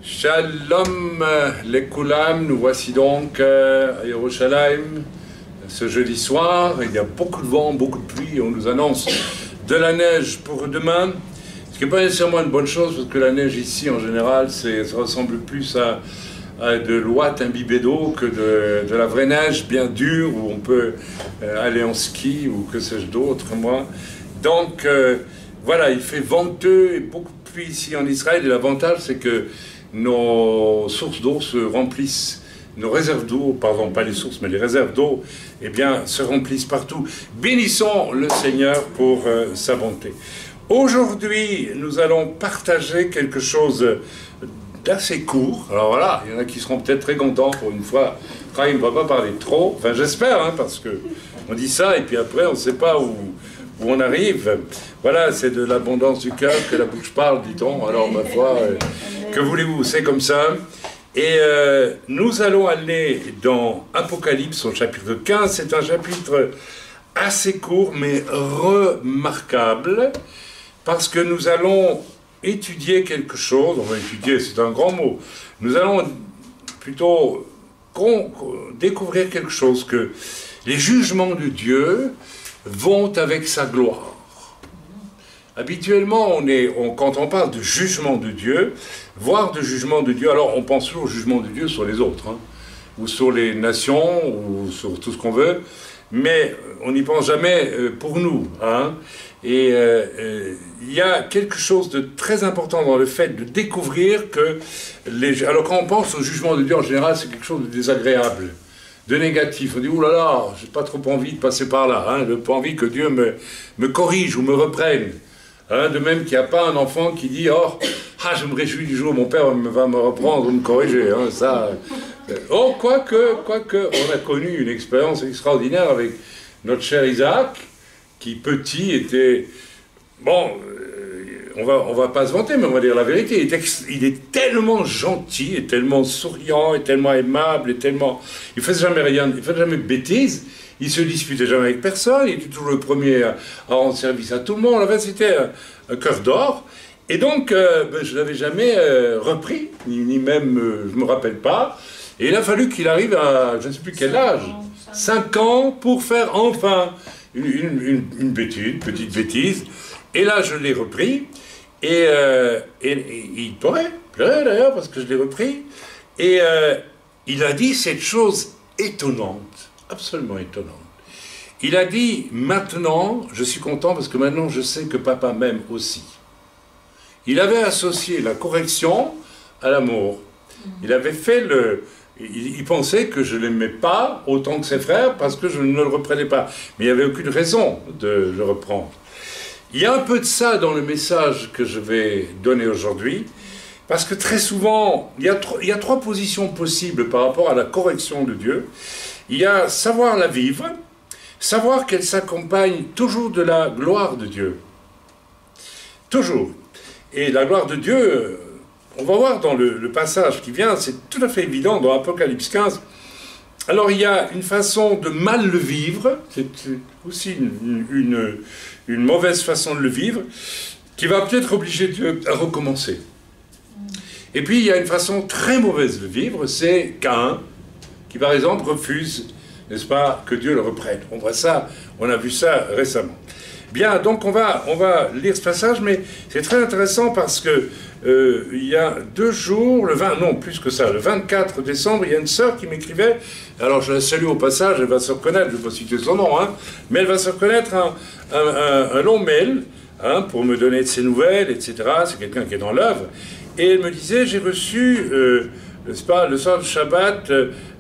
Shalom Lekulam, nous voici donc à Yerushalayim ce jeudi soir. Il y a beaucoup de vent, beaucoup de pluie, on nous annonce de la neige pour demain, ce qui n'est pas nécessairement une bonne chose parce que la neige ici en général ça ressemble plus à de l'ouate imbibée d'eau que de la vraie neige bien dure où on peut aller en ski ou que sais-je d'autre. Donc voilà, il fait venteux et beaucoup de pluie ici en Israël et l'avantage c'est que nos sources d'eau se remplissent, nos réserves d'eau, pardon, pas les sources, mais les réserves d'eau, eh bien, se remplissent partout. Bénissons le Seigneur pour sa bonté. Aujourd'hui, nous allons partager quelque chose d'assez court. Alors voilà, il y en a qui seront peut-être très contents pour une fois. Chaim ne va pas parler trop, enfin j'espère, hein, parce que on dit ça et puis après on ne sait pas où on arrive. Voilà, c'est de l'abondance du cœur que la bouche parle, dit-on. Alors, ma foi, que voulez-vous, c'est comme ça. Et nous allons aller dans Apocalypse, au chapitre 15. C'est un chapitre assez court, mais remarquable, parce que nous allons étudier quelque chose. On va étudier, c'est un grand mot. Nous allons plutôt découvrir quelque chose, que les jugements de Dieu vont avec sa gloire. Habituellement, quand on parle de jugement de Dieu, voire de jugement de Dieu, alors on pense toujours au jugement de Dieu sur les autres, hein, ou sur les nations, ou sur tout ce qu'on veut, mais on n'y pense jamais pour nous. Hein. Et il y a quelque chose de très important dans le fait de découvrir que alors quand on pense au jugement de Dieu en général, c'est quelque chose de désagréable, de négatif. On dit, oulala, j'ai pas trop envie de passer par là, hein, j'ai pas envie que Dieu me corrige ou me reprenne. Hein, de même qu'il n'y a pas un enfant qui dit, oh, je me réjouis du jour où mon père va me reprendre ou me corriger. Hein, ça, quoique, on a connu une expérience extraordinaire avec notre cher Isaac, qui petit était, bon, on va pas se vanter, mais on va dire la vérité, il est tellement gentil, et tellement souriant, et tellement aimable, et tellement, il faisait jamais rien, il faisait jamais de bêtises. Il se disputait jamais avec personne, il était toujours le premier à rendre service à tout le monde. En fait, c'était un cœur d'or. Et donc, je ne l'avais jamais repris, ni même, je ne me rappelle pas. Et il a fallu qu'il arrive à, je ne sais plus quel âge, 5 ans, pour faire enfin une petite bêtise. Et là, je l'ai repris. Et il pleurait d'ailleurs, parce que je l'ai repris. Et il a dit cette chose étonnante. Absolument étonnante. Il a dit, maintenant, je suis content parce que maintenant je sais que papa m'aime aussi. Il avait associé la correction à l'amour. Il avait fait il pensait que je ne l'aimais pas autant que ses frères parce que je ne le reprenais pas. Mais il n'y avait aucune raison de le reprendre. Il y a un peu de ça dans le message que je vais donner aujourd'hui, parce que très souvent, il y a 3 positions possibles par rapport à la correction de Dieu. Il y a savoir la vivre, savoir qu'elle s'accompagne toujours de la gloire de Dieu. Toujours. Et la gloire de Dieu, on va voir dans le passage qui vient, c'est tout à fait évident dans Apocalypse 15. Alors il y a une façon de mal le vivre, c'est aussi une mauvaise façon de le vivre, qui va peut-être obliger Dieu à recommencer. Et puis il y a une façon très mauvaise de vivre, c'est Caïn, qui par exemple refuse, n'est-ce pas, que Dieu le reprenne. On voit ça, on a vu ça récemment. Bien, donc on va lire ce passage, mais c'est très intéressant parce que il y a 2 jours, le 24 décembre, il y a une sœur qui m'écrivait, alors je la salue au passage, elle va se reconnaître, je ne vais pas citer son nom, hein, mais elle va se reconnaître un long mail, hein, pour me donner de ses nouvelles, etc. C'est quelqu'un qui est dans l'œuvre. Et elle me disait, j'ai reçu, n'est-ce pas, le soir du Shabbat,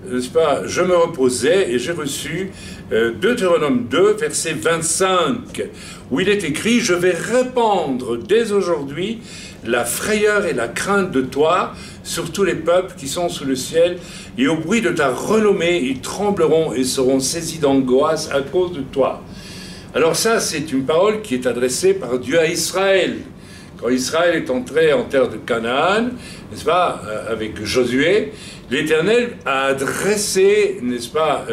n'est-ce pas, je me reposais et j'ai reçu Deutéronome 2, verset 25, où il est écrit, je vais répandre dès aujourd'hui la frayeur et la crainte de toi sur tous les peuples qui sont sous le ciel, et au bruit de ta renommée, ils trembleront et seront saisis d'angoisse à cause de toi. Alors ça, c'est une parole qui est adressée par Dieu à Israël, quand Israël est entré en terre de Canaan, n'est-ce pas, avec Josué, l'Éternel a adressé, n'est-ce pas,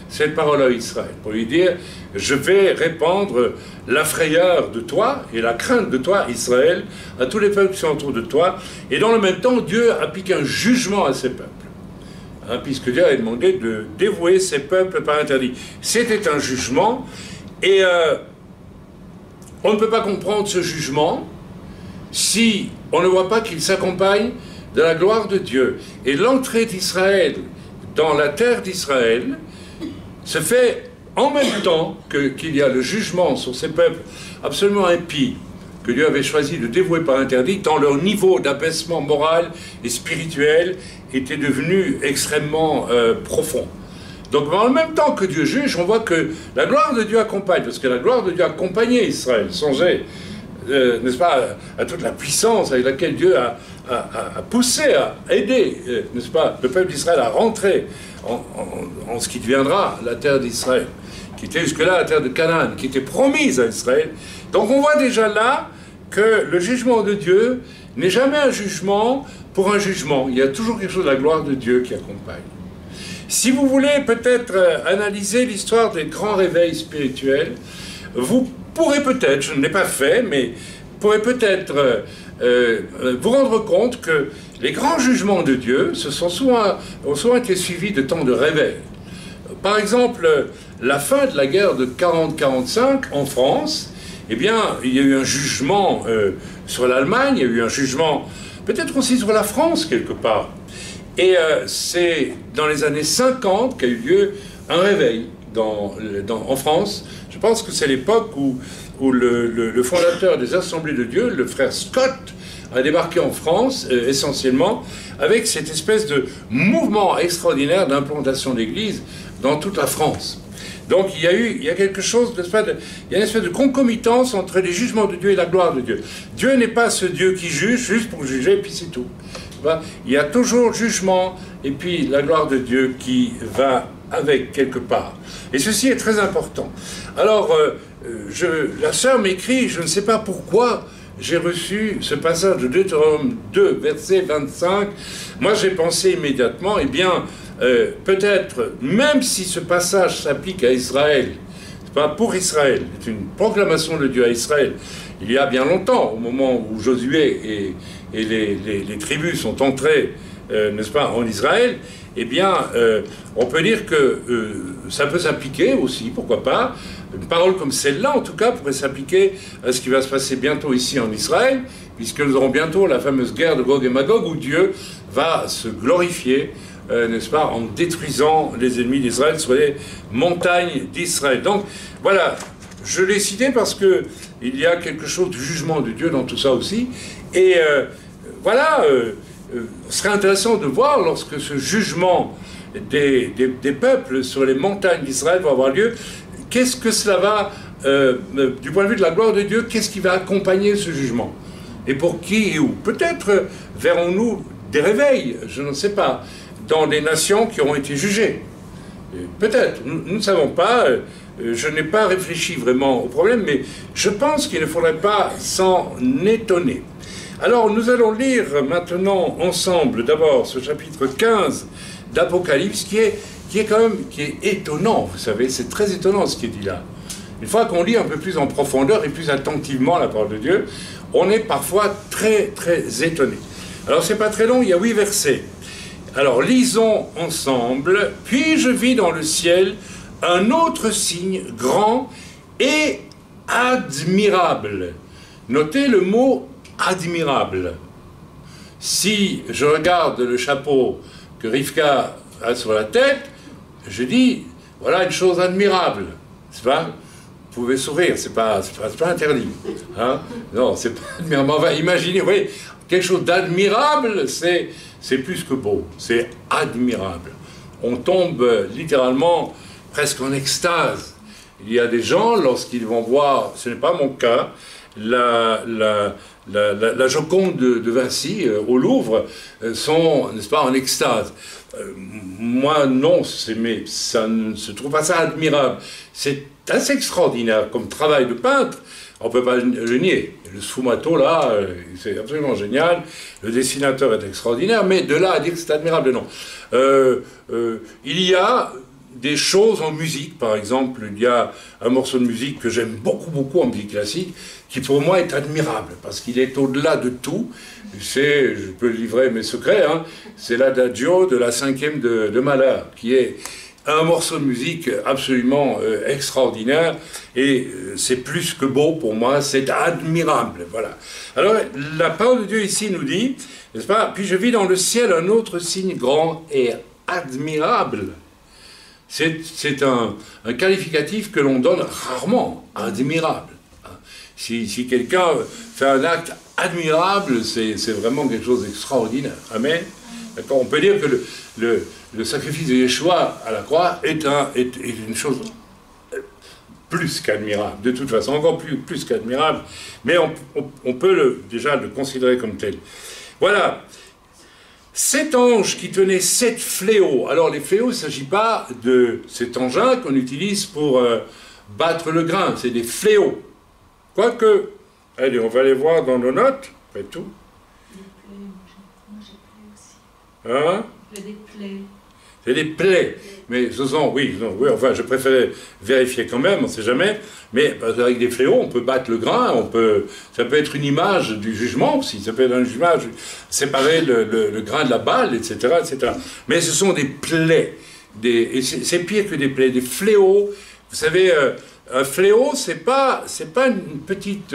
cette parole à Israël, pour lui dire, je vais répandre la frayeur de toi et la crainte de toi, Israël, à tous les peuples qui sont autour de toi. Et dans le même temps, Dieu applique un jugement à ces peuples. Hein, puisque Dieu a demandé de dévouer ces peuples par interdit. C'était un jugement, et on ne peut pas comprendre ce jugement si on ne voit pas qu'il s'accompagne de la gloire de Dieu. Et l'entrée d'Israël dans la terre d'Israël se fait en même temps qu'il y a le jugement sur ces peuples absolument impies que Dieu avait choisi de dévouer par interdit, tant leur niveau d'abaissement moral et spirituel était devenu extrêmement profond. Donc en même temps que Dieu juge, on voit que la gloire de Dieu accompagne, parce que la gloire de Dieu accompagnait Israël. Songez, n'est-ce pas, à toute la puissance avec laquelle Dieu a poussé, a aidé, n'est-ce pas, le peuple d'Israël à rentrer en ce qui deviendra la terre d'Israël, qui était jusque-là la terre de Canaan, qui était promise à Israël. Donc on voit déjà là que le jugement de Dieu n'est jamais un jugement pour un jugement. Il y a toujours quelque chose de la gloire de Dieu qui accompagne. Si vous voulez peut-être analyser l'histoire des grands réveils spirituels, vous pourrez peut-être, je ne l'ai pas fait, mais pourrez peut-être vous rendre compte que les grands jugements de Dieu ont souvent été suivis de temps de réveil. Par exemple, la fin de la guerre de 40-45 en France, eh bien, il y a eu un jugement sur l'Allemagne, il y a eu un jugement peut-être aussi sur la France quelque part. Et c'est dans les années 50 qu'a eu lieu un réveil en France. Je pense que c'est l'époque où le fondateur des Assemblées de Dieu, le frère Scott, a débarqué en France, essentiellement, avec cette espèce de mouvement extraordinaire d'implantation d'églises dans toute la France. Donc il y a quelque chose, il y a une espèce de concomitance entre les jugements de Dieu et la gloire de Dieu. Dieu n'est pas ce Dieu qui juge juste pour juger, et puis c'est tout. Il y a toujours jugement, et puis la gloire de Dieu qui va avec quelque part. Et ceci est très important. Alors, la sœur m'écrit, je ne sais pas pourquoi, j'ai reçu ce passage de Deutéronome 2, verset 25. Moi, j'ai pensé immédiatement, eh bien, peut-être, même si ce passage s'applique à Israël, c'est pas pour Israël, c'est une proclamation de Dieu à Israël, il y a bien longtemps, au moment où Josué et les tribus sont entrées, n'est-ce pas, en Israël, eh bien, on peut dire que ça peut s'appliquer aussi, pourquoi pas. Une parole comme celle-là, en tout cas, pourrait s'appliquer à ce qui va se passer bientôt ici en Israël, puisque nous aurons bientôt la fameuse guerre de Gog et Magog, où Dieu va se glorifier, n'est-ce pas, en détruisant les ennemis d'Israël sur les montagnes d'Israël. Donc, voilà, je l'ai cité parce que il y a quelque chose du jugement de Dieu dans tout ça aussi. Et voilà, ce serait intéressant de voir lorsque ce jugement des peuples sur les montagnes d'Israël va avoir lieu, qu'est-ce que cela va, du point de vue de la gloire de Dieu, qu'est-ce qui va accompagner ce jugement? Et pour qui et où? Peut-être verrons-nous des réveils, je ne sais pas, dans des nations qui auront été jugées. Peut-être, nous ne savons pas, je n'ai pas réfléchi vraiment au problème, mais je pense qu'il ne faudrait pas s'en étonner. Alors, nous allons lire maintenant ensemble, d'abord, ce chapitre 15 d'Apocalypse, qui est étonnant, vous savez, c'est très étonnant ce qui est dit là. Une fois qu'on lit un peu plus en profondeur et plus attentivement la parole de Dieu, on est parfois très, très étonné. Alors, c'est pas très long, il y a 8 versets. Alors, lisons ensemble. « Puis je vis dans le ciel un autre signe grand et admirable. » Notez le mot « admirable ». Si je regarde le chapeau que Rivka a sur la tête, je dis, voilà une chose admirable, c'est pas? Vous pouvez sourire, c'est pas interdit. Hein? Non, c'est pas admirable. On va imaginer, vous voyez, quelque chose d'admirable, c'est plus que beau, c'est admirable. On tombe littéralement presque en extase. Il y a des gens, lorsqu'ils vont voir, ce n'est pas mon cas, la Joconde de Vinci au Louvre sont, n'est-ce pas, en extase. Moi, non, mais ça ne se trouve pas ça admirable. C'est assez extraordinaire comme travail de peintre. On ne peut pas le nier. Le sfumato, là, c'est absolument génial. Le dessinateur est extraordinaire, mais de là à dire que c'est admirable, non. Il y a des choses en musique, par exemple, il y a un morceau de musique que j'aime beaucoup, beaucoup en musique classique, qui pour moi est admirable, parce qu'il est au-delà de tout. Je peux livrer mes secrets, hein, c'est l'adagio de la 5e de Mahler, qui est un morceau de musique absolument extraordinaire, et c'est plus que beau pour moi, c'est admirable, voilà. Alors, la parole de Dieu ici nous dit, n'est-ce pas, puis je vis dans le ciel un autre signe grand et admirable. C'est un qualificatif que l'on donne rarement, admirable. Si quelqu'un fait un acte admirable, c'est vraiment quelque chose d'extraordinaire. Amen. On peut dire que le sacrifice de Yeshua à la croix est une chose plus qu'admirable, de toute façon, encore plus qu'admirable, mais on peut déjà le considérer comme tel. Voilà. 7 anges qui tenaient 7 fléaux. Alors les fléaux, il ne s'agit pas de cet engin qu'on utilise pour battre le grain, c'est des fléaux. Quoique, allez, on va les voir dans nos notes, après tout. Moi j'ai plaies aussi. Hein? Des plaies. C'est des plaies. Mais ce sont, oui, enfin, je préférais vérifier quand même, on ne sait jamais. Mais avec des fléaux, on peut battre le grain, ça peut être une image du jugement aussi, ça peut être une image, séparer le grain de la balle, etc., etc. Mais ce sont des plaies. Et c'est pire que des plaies, des fléaux. Vous savez, un fléau, c'est pas une petite,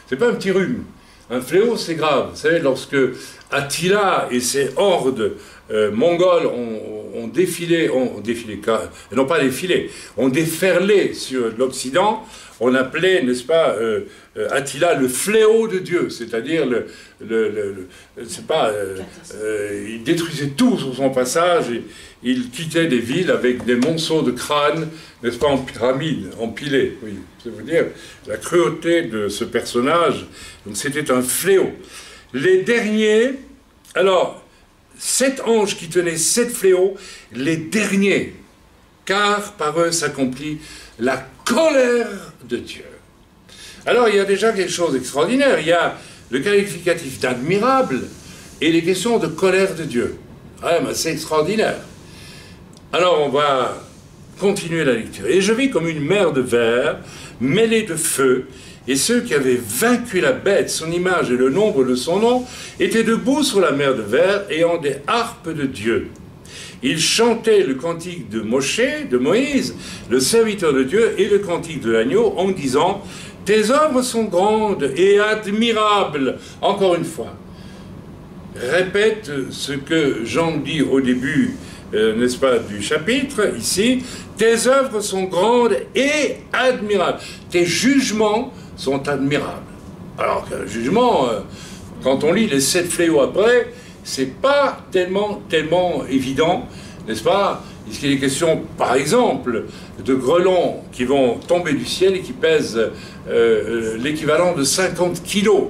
c'est pas un petit rhume. Un fléau, c'est grave. Vous savez, lorsque Attila et ses hordes mongols ont défilé, non pas défilé, ont déferlé sur l'Occident, on appelait, n'est-ce pas, Attila le fléau de Dieu, c'est-à-dire il détruisait tout sur son passage, et il quittait des villes avec des monceaux de crânes, n'est-ce pas, en pyramide, empilés. Oui, c'est vous dire la cruauté de ce personnage. Donc c'était un fléau. Les derniers, alors, 7 anges qui tenaient 7 fléaux, les derniers, car par eux s'accomplit la colère de Dieu. Alors il y a déjà quelque chose d'extraordinaire, il y a le qualificatif d'admirable et les questions de colère de Dieu. Ah, mais c'est extraordinaire. Alors on va continuer la lecture. Et je vis comme une mer de verre mêlée de feu, et ceux qui avaient vaincu la bête, son image et le nombre de son nom, étaient debout sur la mer de verre, ayant des harpes de Dieu. Ils chantaient le cantique de Moïse, le serviteur de Dieu, et le cantique de l'agneau, en disant « Tes œuvres sont grandes et admirables. » Encore une fois, répète ce que Jean dit au début, n'est-ce pas, du chapitre, ici. « Tes œuvres sont grandes et admirables. » Tes jugements sont admirables. Alors qu'un jugement, quand on lit les 7 fléaux après, c'est pas tellement évident, n'est-ce pas? Il est question, par exemple, de grelons qui vont tomber du ciel et qui pèsent l'équivalent de 50 kilos.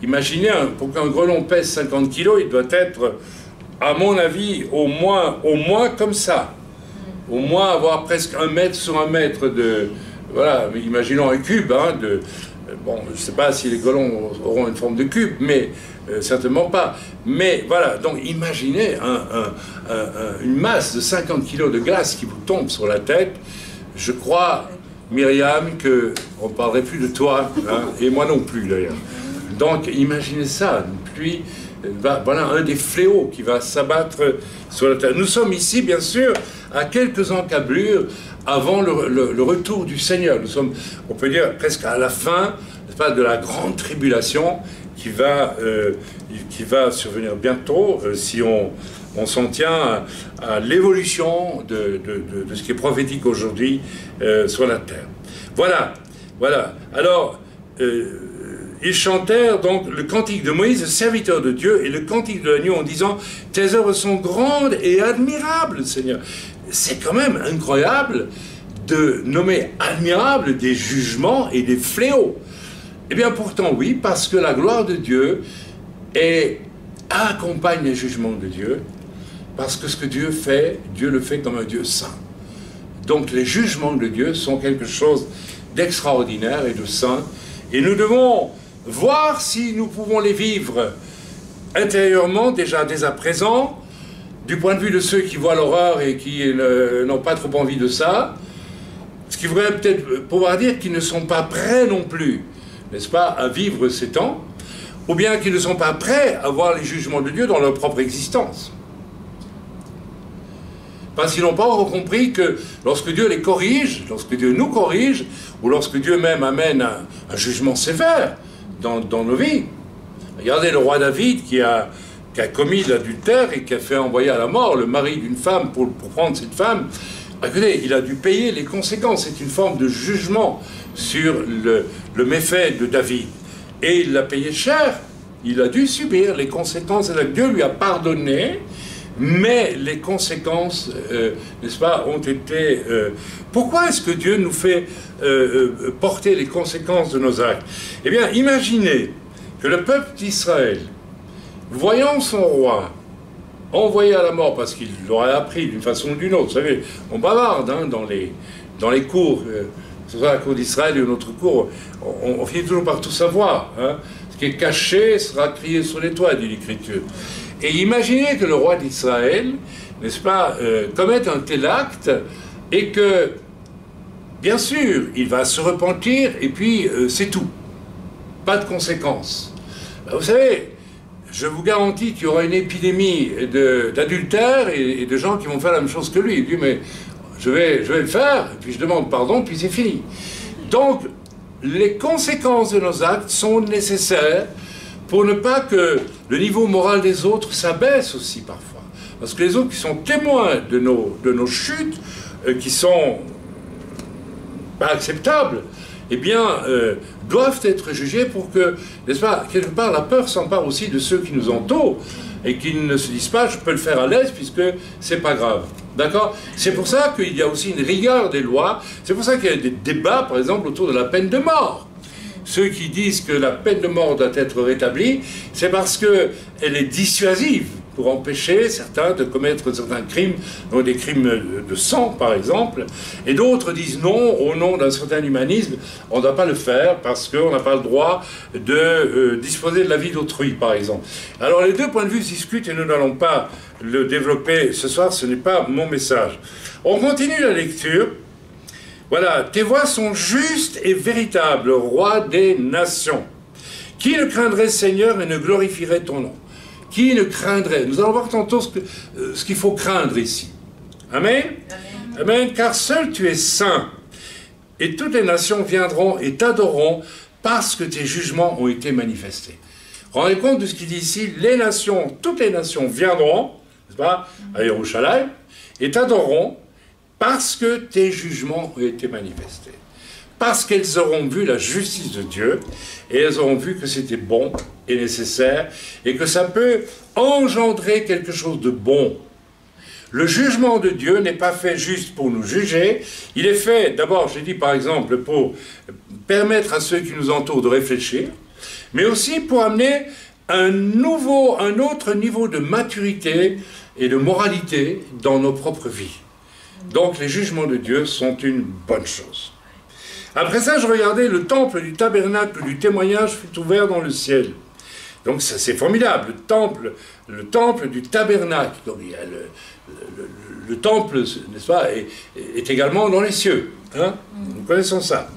Imaginez, pour qu'un grelon pèse 50 kilos, il doit être, à mon avis, au moins comme ça. Au moins avoir presque 1 mètre sur 1 mètre de... Voilà, imaginons un cube, hein, bon, je ne sais pas si les grelons auront une forme de cube, mais certainement pas. Mais voilà, donc imaginez une masse de 50 kilos de glace qui vous tombe sur la tête. Je crois, Myriam, qu'on ne parlerait plus de toi, hein, et moi non plus d'ailleurs. Donc imaginez ça, une pluie, voilà un des fléaux qui va s'abattre sur la terre. Nous sommes ici, bien sûr, à quelques encablures avant le retour du Seigneur. Nous sommes, on peut dire, presque à la fin, n'est-ce pas, de la grande tribulation qui va survenir bientôt si on s'en tient à l'évolution de ce qui est prophétique aujourd'hui sur la terre. Voilà. Alors, ils chantèrent donc le cantique de Moïse, le serviteur de Dieu, et le cantique de l'agneau en disant « Tes œuvres sont grandes et admirables, Seigneur ». C'est quand même incroyable de nommer admirables des jugements et des fléaux. Eh bien pourtant oui, parce que la gloire de Dieu accompagne les jugements de Dieu, parce que ce que Dieu fait, Dieu le fait comme un Dieu saint. Donc les jugements de Dieu sont quelque chose d'extraordinaire et de saint, Et nous devons voir si nous pouvons les vivre intérieurement, déjà dès à présent, du point de vue de ceux qui voient l'horreur et qui n'ont pas trop envie de ça, ce qui voudrait peut-être pouvoir dire qu'ils ne sont pas prêts non plus, n'est-ce pas, à vivre ces temps, ou bien qu'ils ne sont pas prêts à voir les jugements de Dieu dans leur propre existence. Parce qu'ils n'ont pas encore compris que lorsque Dieu les corrige, lorsque Dieu nous corrige, ou lorsque Dieu même amène un jugement sévère dans nos vies. Regardez le roi David qui a commis l'adultère et qui a fait envoyer à la mort le mari d'une femme pour prendre cette femme. Écoutez, il a dû payer les conséquences. C'est une forme de jugement sur le méfait de David. Et il l'a payé cher. Il a dû subir les conséquences. Dieu lui a pardonné, mais les conséquences, n'est-ce pas, ont été... Pourquoi est-ce que Dieu nous fait porter les conséquences de nos actes? Eh bien, imaginez que le peuple d'Israël, voyant son roi envoyé à la mort, parce qu'il l'aurait appris d'une façon ou d'une autre, vous savez, on bavarde hein, dans les cours, que ce soit la cour d'Israël ou une autre cour, on finit toujours par tout savoir. Hein. Ce qui est caché sera crié sur les toits, dit l'Écriture. Et imaginez que le roi d'Israël, n'est-ce pas, commette un tel acte, et que, bien sûr, il va se repentir, et puis c'est tout. Pas de conséquences. Ben, vous savez, je vous garantis qu'il y aura une épidémie d'adultères et de gens qui vont faire la même chose que lui. Il dit, mais je vais le faire, et puis je demande pardon, puis c'est fini. Donc, les conséquences de nos actes sont nécessaires pour ne pas que le niveau moral des autres s'abaisse aussi parfois. Parce que les autres qui sont témoins de nos chutes, qui sont pas acceptables, eh bien, doivent être jugés pour que, n'est-ce pas, quelque part, la peur s'empare aussi de ceux qui nous entourent et qui ne se disent pas, je peux le faire à l'aise puisque c'est pas grave. D'accord? C'est pour ça qu'il y a aussi une rigueur des lois. C'est pour ça qu'il y a des débats, par exemple, autour de la peine de mort. Ceux qui disent que la peine de mort doit être rétablie, c'est parce qu'elle est dissuasive pour empêcher certains de commettre certains crimes, donc des crimes de sang par exemple, et d'autres disent non, au nom d'un certain humanisme, on ne doit pas le faire parce qu'on n'a pas le droit de disposer de la vie d'autrui par exemple. Alors les deux points de vue se discutent et nous n'allons pas le développer ce soir, ce n'est pas mon message. On continue la lecture. Voilà, tes voies sont justes et véritables, roi des nations. Qui ne craindrait Seigneur et ne glorifierait ton nom? Qui ne craindrait? Nous allons voir tantôt ce qu'il faut craindre ici. Amen? Amen. Amen. Car seul tu es saint, et toutes les nations viendront et t'adoreront parce que tes jugements ont été manifestés. Rendez compte de ce qu'il dit ici, les nations, toutes les nations viendront, n'est-ce pas, à Yerushalayim, et t'adoreront parce que tes jugements ont été manifestés. Parce qu'elles auront vu la justice de Dieu, et elles auront vu que c'était bon et nécessaire, et que ça peut engendrer quelque chose de bon. Le jugement de Dieu n'est pas fait juste pour nous juger, il est fait, d'abord, j'ai dit par exemple, pour permettre à ceux qui nous entourent de réfléchir, mais aussi pour amener un autre niveau de maturité et de moralité dans nos propres vies. Donc les jugements de Dieu sont une bonne chose. Après ça, je regardais le temple du tabernacle du témoignage fut ouvert dans le ciel. Donc ça c'est formidable, le temple du tabernacle. Donc il y a le temple, n'est-ce pas, est également dans les cieux. Hein? Nous connaissons ça.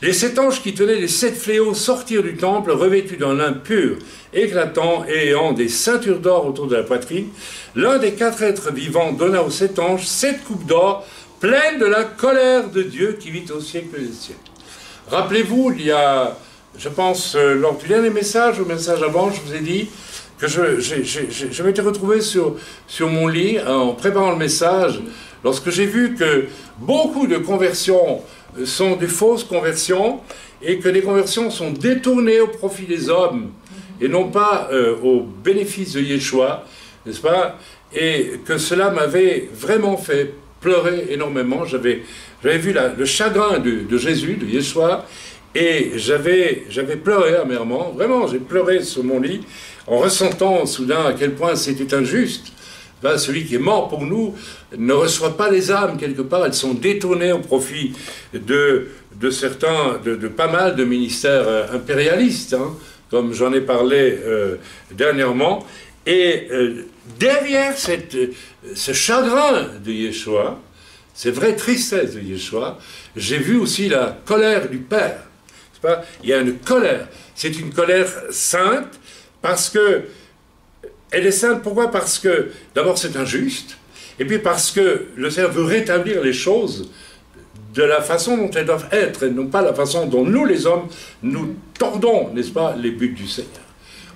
Les 7 anges qui tenaient les 7 fléaux sortirent du temple, revêtus d'un lin pur, éclatant et ayant des ceintures d'or autour de la poitrine. L'un des 4 êtres vivants donna aux 7 anges 7 coupes d'or, pleines de la colère de Dieu qui vit au siècle des siècles. Rappelez-vous, il y a, je pense, lors du dernier message, au message avant, je vous ai dit que je m'étais retrouvé sur mon lit en préparant le message, lorsque j'ai vu que beaucoup de conversions sont des fausses conversions et que les conversions sont détournées au profit des hommes et non pas au bénéfice de Yeshua, n'est-ce pas? Et que cela m'avait vraiment fait pleurer énormément. J'avais vu le chagrin de Jésus, de Yeshua, et j'avais pleuré amèrement. Vraiment, j'ai pleuré sur mon lit en ressentant soudain à quel point c'était injuste Là, celui qui est mort pour nous ne reçoit pas les âmes quelque part, elles sont détournées au profit de certains, de pas mal de ministères impérialistes, hein, comme j'en ai parlé dernièrement. Et derrière ce chagrin de Yeshua, cette vraie tristesse de Yeshua, j'ai vu aussi la colère du Père. C'est pas? Il y a une colère. C'est une colère sainte parce que elle est sainte. Pourquoi? Parce que d'abord c'est injuste, et puis parce que le Seigneur veut rétablir les choses de la façon dont elles doivent être, et non pas la façon dont nous les hommes, nous tordons, n'est-ce pas, les buts du Seigneur.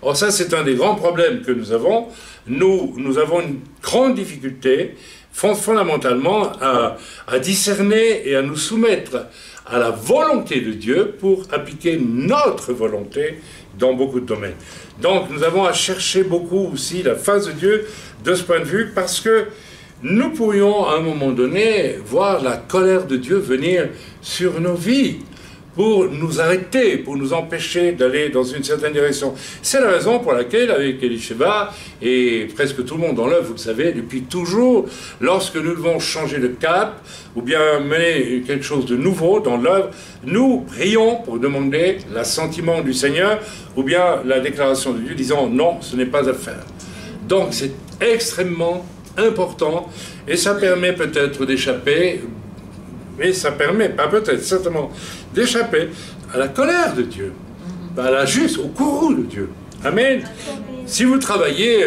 Or ça c'est un des grands problèmes que nous avons. Nous avons une grande difficulté fondamentalement à discerner et à nous soumettre à la volonté de Dieu pour appliquer notre volonté dans beaucoup de domaines. Donc nous avons à chercher beaucoup aussi la face de Dieu de ce point de vue, parce que nous pourrions à un moment donné voir la colère de Dieu venir sur nos vies pour nous arrêter, pour nous empêcher d'aller dans une certaine direction. C'est la raison pour laquelle, avec Elisheva, et presque tout le monde dans l'œuvre, vous le savez, depuis toujours, lorsque nous devons changer de cap, ou bien mener quelque chose de nouveau dans l'œuvre, nous prions pour demander l'assentiment du Seigneur, ou bien la déclaration de Dieu, disant non, ce n'est pas à faire. Donc c'est extrêmement important, et ça permet peut-être d'échapper, mais ça permet, pas peut-être, certainement, d'échapper à la colère de Dieu, à la juste, au courroux de Dieu. Amen. Si vous travaillez,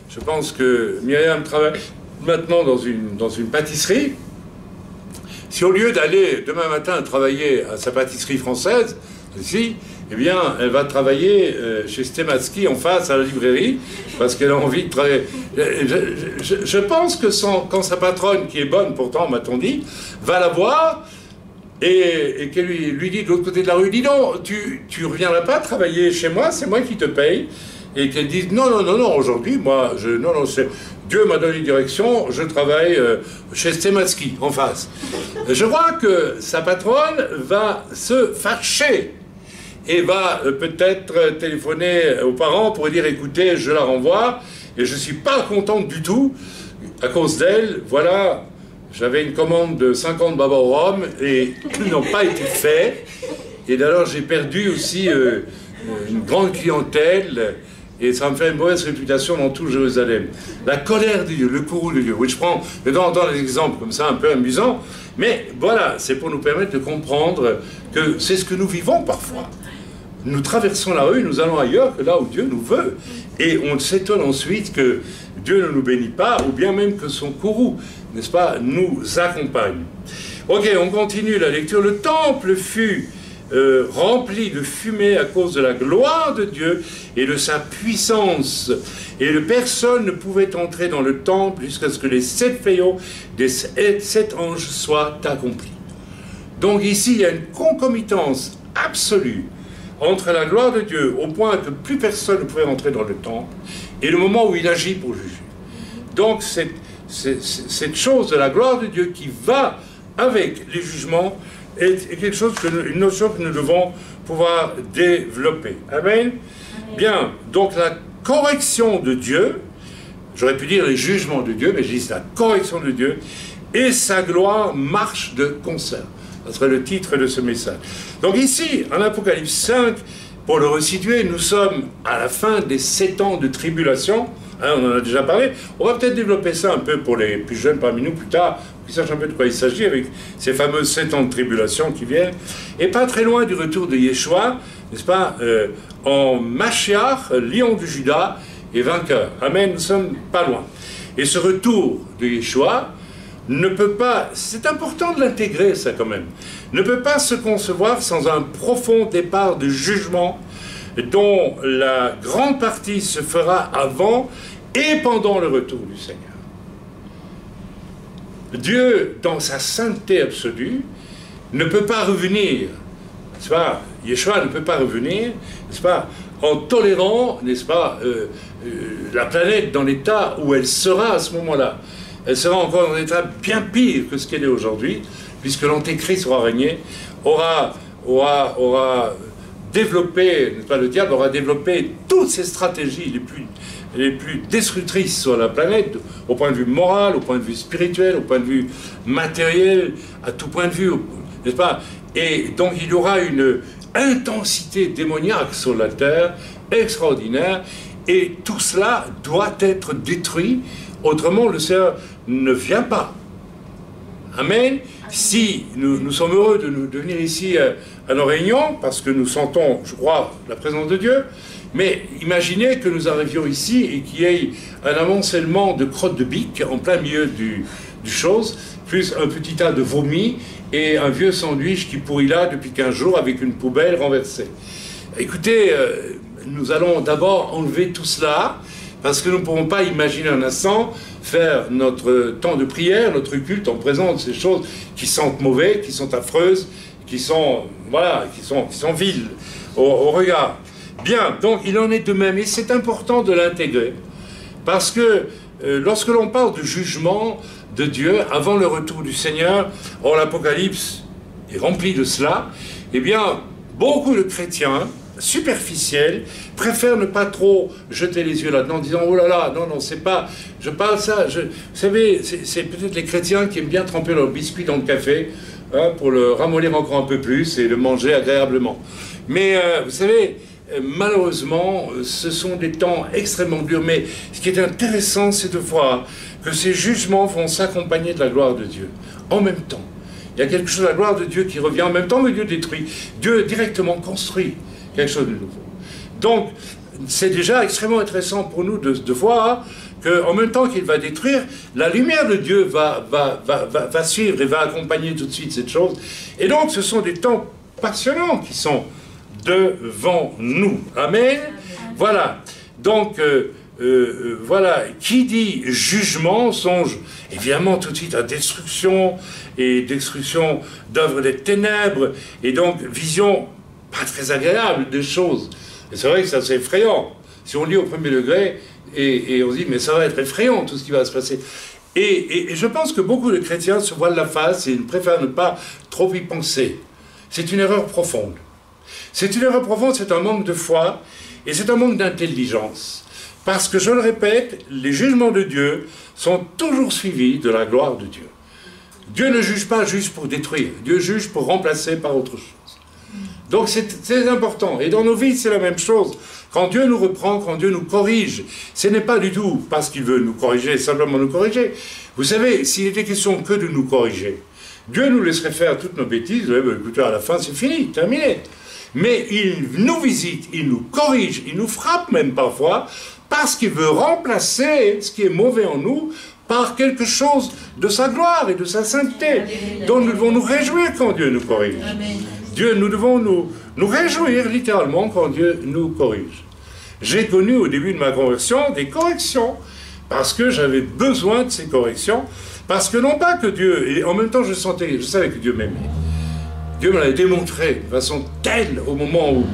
je pense que Myriam travaille maintenant dans une pâtisserie, si au lieu d'aller demain matin travailler à sa pâtisserie française, ici, eh bien, elle va travailler chez Stematsky en face à la librairie, parce qu'elle a envie de travailler. Je pense que quand sa patronne, qui est bonne pourtant, m'a-t-on dit, va la voir et qu'elle lui dit de l'autre côté de la rue, dis donc, tu reviendras pas travailler chez moi, c'est moi qui te paye. Et qu'elle dise non, aujourd'hui, moi, Dieu m'a donné une direction, je travaille chez Stematsky en face. Je crois que sa patronne va se fâcher et va peut-être téléphoner aux parents pour dire écoutez, je la renvoie et je ne suis pas contente du tout à cause d'elle. Voilà, j'avais une commande de 50 baba au rhum et ils n'ont pas été faits. Et d'ailleurs, j'ai perdu aussi une grande clientèle et ça me fait une mauvaise réputation dans tout Jérusalem. La colère de Dieu, le courroux de Dieu. Oui, je prends de temps en temps des exemples comme ça, un peu amusants, mais voilà, c'est pour nous permettre de comprendre que c'est ce que nous vivons parfois. Nous traversons la rue, nous allons ailleurs que là où Dieu nous veut. Et on s'étonne ensuite que Dieu ne nous bénit pas, ou bien même que son courroux, n'est-ce pas, nous accompagne. Ok, on continue la lecture. Le temple fut rempli de fumée à cause de la gloire de Dieu et de sa puissance. Et personne ne pouvait entrer dans le temple jusqu'à ce que les 7 fléaux des 7 anges soient accomplis. Donc ici, il y a une concomitance absolue entre la gloire de Dieu, au point que plus personne ne pouvait entrer dans le temple, et le moment où il agit pour juger. Donc cette chose de la gloire de Dieu qui va avec les jugements est quelque chose une notion que nous devons pouvoir développer. Amen. Bien, donc la correction de Dieu, j'aurais pu dire les jugements de Dieu, mais je dis la correction de Dieu, et sa gloire marchent de concert. Ce serait le titre de ce message. Donc ici, en Apocalypse 5, pour le resituer, nous sommes à la fin des 7 ans de tribulation. Hein, on en a déjà parlé. On va peut-être développer ça un peu pour les plus jeunes parmi nous plus tard, pour qu'ils sachent un peu de quoi il s'agit avec ces fameux 7 ans de tribulation qui viennent. Et pas très loin du retour de Yeshua, n'est-ce pas, en Mashiach, lion du Juda et vainqueur. Amen, nous sommes pas loin. Et ce retour de Yeshua ne peut pas, c'est important de l'intégrer ça quand même, ne peut pas se concevoir sans un profond départ de jugement dont la grande partie se fera avant et pendant le retour du Seigneur. Dieu, dans sa sainteté absolue, ne peut pas revenir, n'est-ce pas, Yeshua ne peut pas revenir, n'est-ce pas, en tolérant, n'est-ce pas, la planète dans l'état où elle sera à ce moment-là. Elle sera encore dans un état bien pire que ce qu'elle est aujourd'hui, puisque l'Antéchrist aura régné, aura développé, n'est-ce pas, le diable aura développé toutes ses stratégies les plus les plus destructrices sur la planète, au point de vue moral, au point de vue spirituel, au point de vue matériel, à tout point de vue, n'est-ce pas? Et donc il y aura une intensité démoniaque sur la terre, extraordinaire, et tout cela doit être détruit, autrement le Seigneur ne vient pas. Amen. Si nous sommes heureux de venir ici à nos réunions, parce que nous sentons, je crois, la présence de Dieu, mais imaginez que nous arrivions ici et qu'il y ait un amoncellement de crottes de bique en plein milieu du chose, plus un petit tas de vomi et un vieux sandwich qui pourrit là depuis 15 jours avec une poubelle renversée. Écoutez, nous allons d'abord enlever tout cela, parce que nous ne pourrons pas imaginer un instant faire notre temps de prière, notre culte en présence de ces choses qui sentent mauvais, qui sont affreuses, qui sont, voilà, qui sont viles au regard. Bien, donc il en est de même, et c'est important de l'intégrer, parce que lorsque l'on parle de jugement de Dieu avant le retour du Seigneur, or l'Apocalypse est rempli de cela, eh bien, beaucoup de chrétiens superficiels préfèrent ne pas trop jeter les yeux là-dedans en disant « Oh là là, non, non, c'est pas... Je parle ça... Vous savez, c'est peut-être les chrétiens qui aiment bien tremper leur biscuit dans le café hein, pour le ramollir encore un peu plus et le manger agréablement. Mais vous savez, malheureusement, ce sont des temps extrêmement durs. Mais ce qui est intéressant, c'est de voir que ces jugements vont s'accompagner de la gloire de Dieu. En même temps, il y a quelque chose de la gloire de Dieu qui revient. En même temps que Dieu détruit, Dieu directement construit quelque chose de nouveau. Donc, c'est déjà extrêmement intéressant pour nous de voir qu'en même temps qu'il va détruire, la lumière de Dieu va suivre et va accompagner tout de suite cette chose. Et donc, ce sont des temps passionnants qui sont devant nous. Amen. Voilà. Donc, voilà. Qui dit jugement songe évidemment tout de suite à destruction et destruction d'œuvres des ténèbres et donc vision pas très agréable des choses. Et c'est vrai que ça c'est effrayant. Si on lit au premier degré et on se dit mais ça va être effrayant tout ce qui va se passer. Et je pense que beaucoup de chrétiens se voilent la face et préfèrent ne pas trop y penser. C'est une erreur profonde. C'est une erreur profonde, c'est un manque de foi et c'est un manque d'intelligence. Parce que, je le répète, les jugements de Dieu sont toujours suivis de la gloire de Dieu. Dieu ne juge pas juste pour détruire, Dieu juge pour remplacer par autre chose. Donc c'est très important. Et dans nos vies, c'est la même chose. Quand Dieu nous reprend, quand Dieu nous corrige, ce n'est pas du tout parce qu'il veut nous corriger, simplement nous corriger. Vous savez, s'il était question que de nous corriger, Dieu nous laisserait faire toutes nos bêtises, écoutez, à la fin, c'est fini, terminé. Mais il nous visite, il nous corrige, il nous frappe même parfois, parce qu'il veut remplacer ce qui est mauvais en nous par quelque chose de sa gloire et de sa sainteté. Donc nous devons nous réjouir quand Dieu nous corrige. Nous devons nous réjouir littéralement quand Dieu nous corrige. J'ai connu au début de ma conversion des corrections, parce que j'avais besoin de ces corrections, parce que non pas que Dieu, et en même temps je savais que Dieu m'aimait. Dieu me l'avait démontré de façon telle au moment où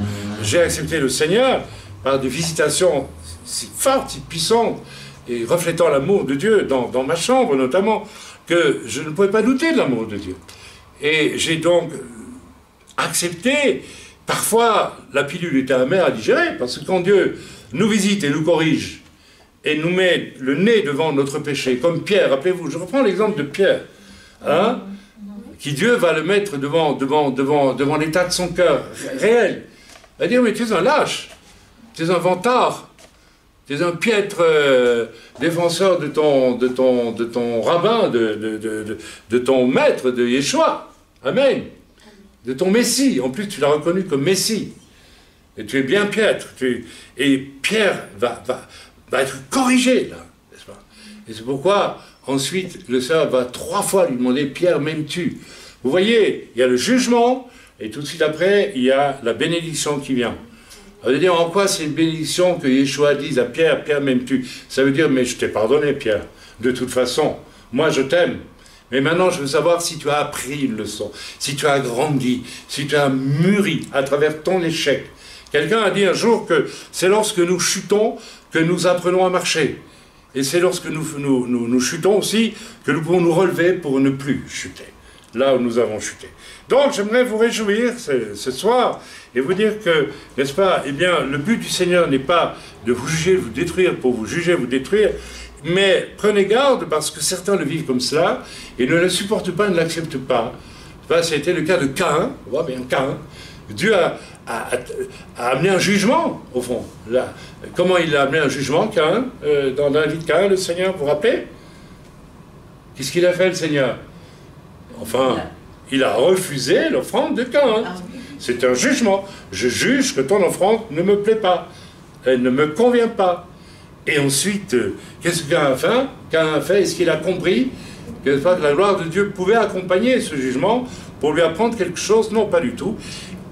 j'ai accepté le Seigneur, par des visitations si fortes, si puissantes, et reflétant l'amour de Dieu dans ma chambre notamment, que je ne pouvais pas douter de l'amour de Dieu. Et j'ai donc accepté, parfois la pilule était amère à digérer, parce que quand Dieu nous visite et nous corrige, et nous met le nez devant notre péché, comme Pierre, rappelez-vous, je reprends l'exemple de Pierre, hein, qui Dieu va le mettre devant l'état de son cœur réel. Il va dire, mais tu es un lâche, tu es un vantard, tu es un piètre défenseur de ton rabbin, de ton maître, de Yeshua. Amen. De ton Messie. En plus, tu l'as reconnu comme Messie. Et tu es bien piètre. Et Pierre va être corrigé, là. N'est-ce pas? Et c'est pourquoi, ensuite, le Seigneur va 3 fois lui demander, Pierre, m'aimes-tu? Vous voyez, il y a le jugement, et tout de suite après, il y a la bénédiction qui vient. Ça veut dire, en quoi c'est une bénédiction que Yeshua dise à Pierre, Pierre, m'aimes-tu? Ça veut dire, mais je t'ai pardonné, Pierre. De toute façon, moi, je t'aime. Mais maintenant, je veux savoir si tu as appris une leçon, si tu as grandi, si tu as mûri à travers ton échec. Quelqu'un a dit un jour que c'est lorsque nous chutons que nous apprenons à marcher. Et c'est lorsque nous chutons aussi que nous pouvons nous relever pour ne plus chuter. là où nous avons chuté. Donc j'aimerais vous réjouir ce soir et vous dire que, n'est-ce pas, eh bien, le but du Seigneur n'est pas de vous juger, vous détruire pour vous juger, vous détruire, mais prenez garde parce que certains le vivent comme cela et ne le supportent pas, ne l'acceptent pas. Ça a été le cas de Caïn, on voit bien Caïn. Dieu a amené un jugement, au fond. Là, comment il a amené un jugement, Caïn, dans la vie de Caïn, le Seigneur, vous vous rappelez? Qu'est-ce qu'il a fait, le Seigneur? Enfin, il a refusé l'offrande de Caïn. C'est un jugement. Je juge que ton offrande ne me plaît pas. Elle ne me convient pas. Et ensuite, qu'est-ce que Caïn a fait? Est-ce qu'il a compris que la gloire de Dieu pouvait accompagner ce jugement pour lui apprendre quelque chose? Non, pas du tout.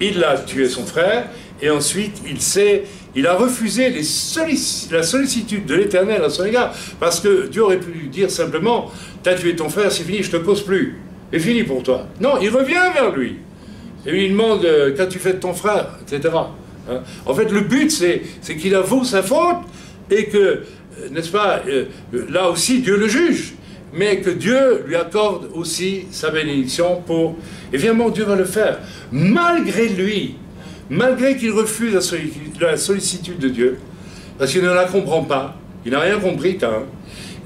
Il a tué son frère, et ensuite il a refusé la sollicitude de l'Éternel à son égard, parce que Dieu aurait pu lui dire simplement, t'as tué ton frère, c'est fini, je te cause plus, c'est fini pour toi. Non, il revient vers lui, et lui demande, qu'as-tu fait de ton frère, etc. Hein? En fait, le but, c'est qu'il avoue sa faute, et que, n'est-ce pas, là aussi, Dieu le juge, mais que Dieu lui accorde aussi sa bénédiction pour... Évidemment, Dieu va le faire, malgré lui, malgré qu'il refuse la sollicitude de Dieu, parce qu'il ne la comprend pas, il n'a rien compris, Caïn.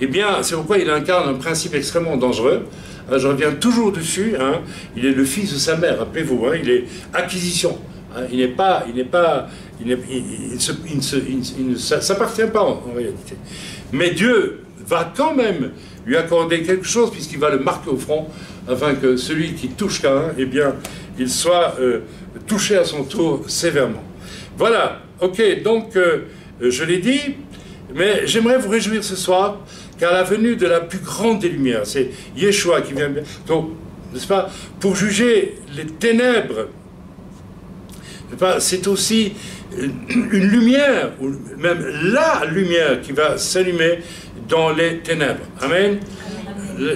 Eh bien, c'est pourquoi il incarne un principe extrêmement dangereux. Je reviens toujours dessus, hein. Il est le fils de sa mère, rappelez-vous, hein. Il est acquisition. Hein. Il ne s'appartient pas en réalité. Mais Dieu va quand même lui accorder quelque chose, puisqu'il va le marquer au front, afin que celui qui touche Caïn, eh bien, il soit touché à son tour sévèrement. Voilà, ok, donc, je l'ai dit, mais j'aimerais vous réjouir ce soir, car la venue de la plus grande des lumières, c'est Yeshua qui vient, donc, n'est-ce pas, pour juger les ténèbres, c'est aussi une lumière, ou même la lumière qui va s'allumer dans les ténèbres. Amen.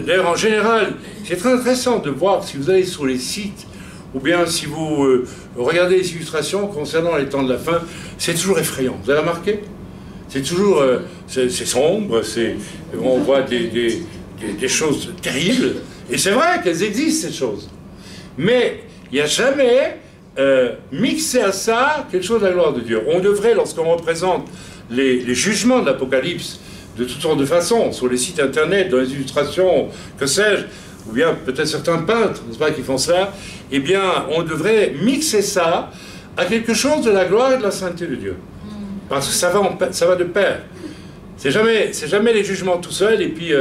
D'ailleurs, en général, c'est très intéressant de voir, si vous allez sur les sites, ou bien si vous regardez les illustrations concernant les temps de la fin, c'est toujours effrayant. Vous avez remarqué? C'est toujours, c'est sombre, on voit des choses terribles, et c'est vrai qu'elles existent, ces choses. Mais il n'y a jamais mixé à ça quelque chose de la gloire de Dieu. On devrait, lorsqu'on représente les jugements de l'Apocalypse, de toutes sortes de façons, sur les sites internet, dans les illustrations, que sais-je, ou bien peut-être certains peintres, n'est-ce pas, qui font ça, eh bien, on devrait mixer ça à quelque chose de la gloire et de la sainteté de Dieu. Parce que ça va de pair. C'est jamais les jugements tout seuls, et puis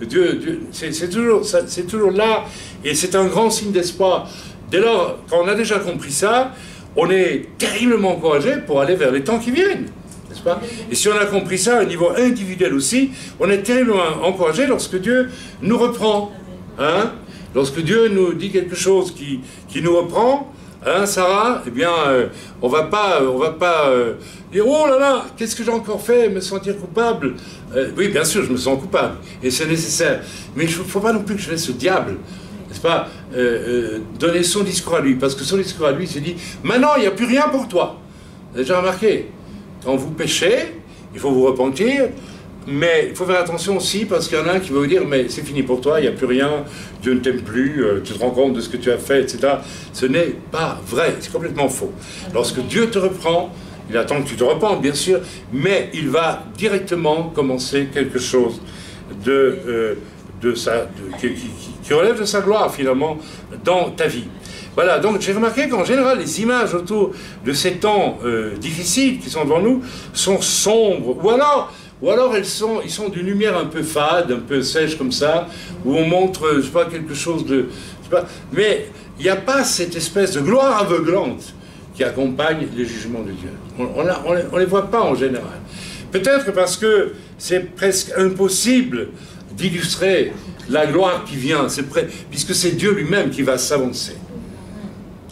Dieu c'est toujours là, et c'est un grand signe d'espoir. Dès lors, quand on a déjà compris ça, on est terriblement encouragé pour aller vers les temps qui viennent. N'est-ce pas? Et si on a compris ça à un niveau individuel aussi, on est terriblement encouragé lorsque Dieu nous reprend. Hein? Lorsque Dieu nous dit quelque chose qui nous reprend, hein, Sarah, eh bien, on va pas dire, oh là là, qu'est-ce que j'ai encore fait, me sentir coupable. Oui, bien sûr, je me sens coupable, et c'est nécessaire. Mais il ne faut pas non plus que je laisse le diable, n'est-ce pas, donner son discours à lui, parce que son discours à lui, c'est dit, maintenant, il n'y a plus rien pour toi. Vous avez déjà remarqué? Quand vous péchez, il faut vous repentir, mais il faut faire attention aussi, parce qu'il y en a un qui va vous dire, mais c'est fini pour toi, il n'y a plus rien, Dieu ne t'aime plus, tu te rends compte de ce que tu as fait, etc. Ce n'est pas vrai, c'est complètement faux. Lorsque Dieu te reprend, il attend que tu te repentes, bien sûr, mais il va directement commencer quelque chose qui relève de sa gloire, finalement, dans ta vie. Voilà, donc j'ai remarqué qu'en général, les images autour de ces temps difficiles qui sont devant nous sont sombres, ou alors ils sont d'une lumière un peu fade, un peu sèche comme ça, où on montre, je sais pas, quelque chose de... Je sais pas, mais il n'y a pas cette espèce de gloire aveuglante qui accompagne les jugements de Dieu. On les voit pas en général. Peut-être parce que c'est presque impossible d'illustrer la gloire qui vient, puisque c'est Dieu lui-même qui va s'avancer.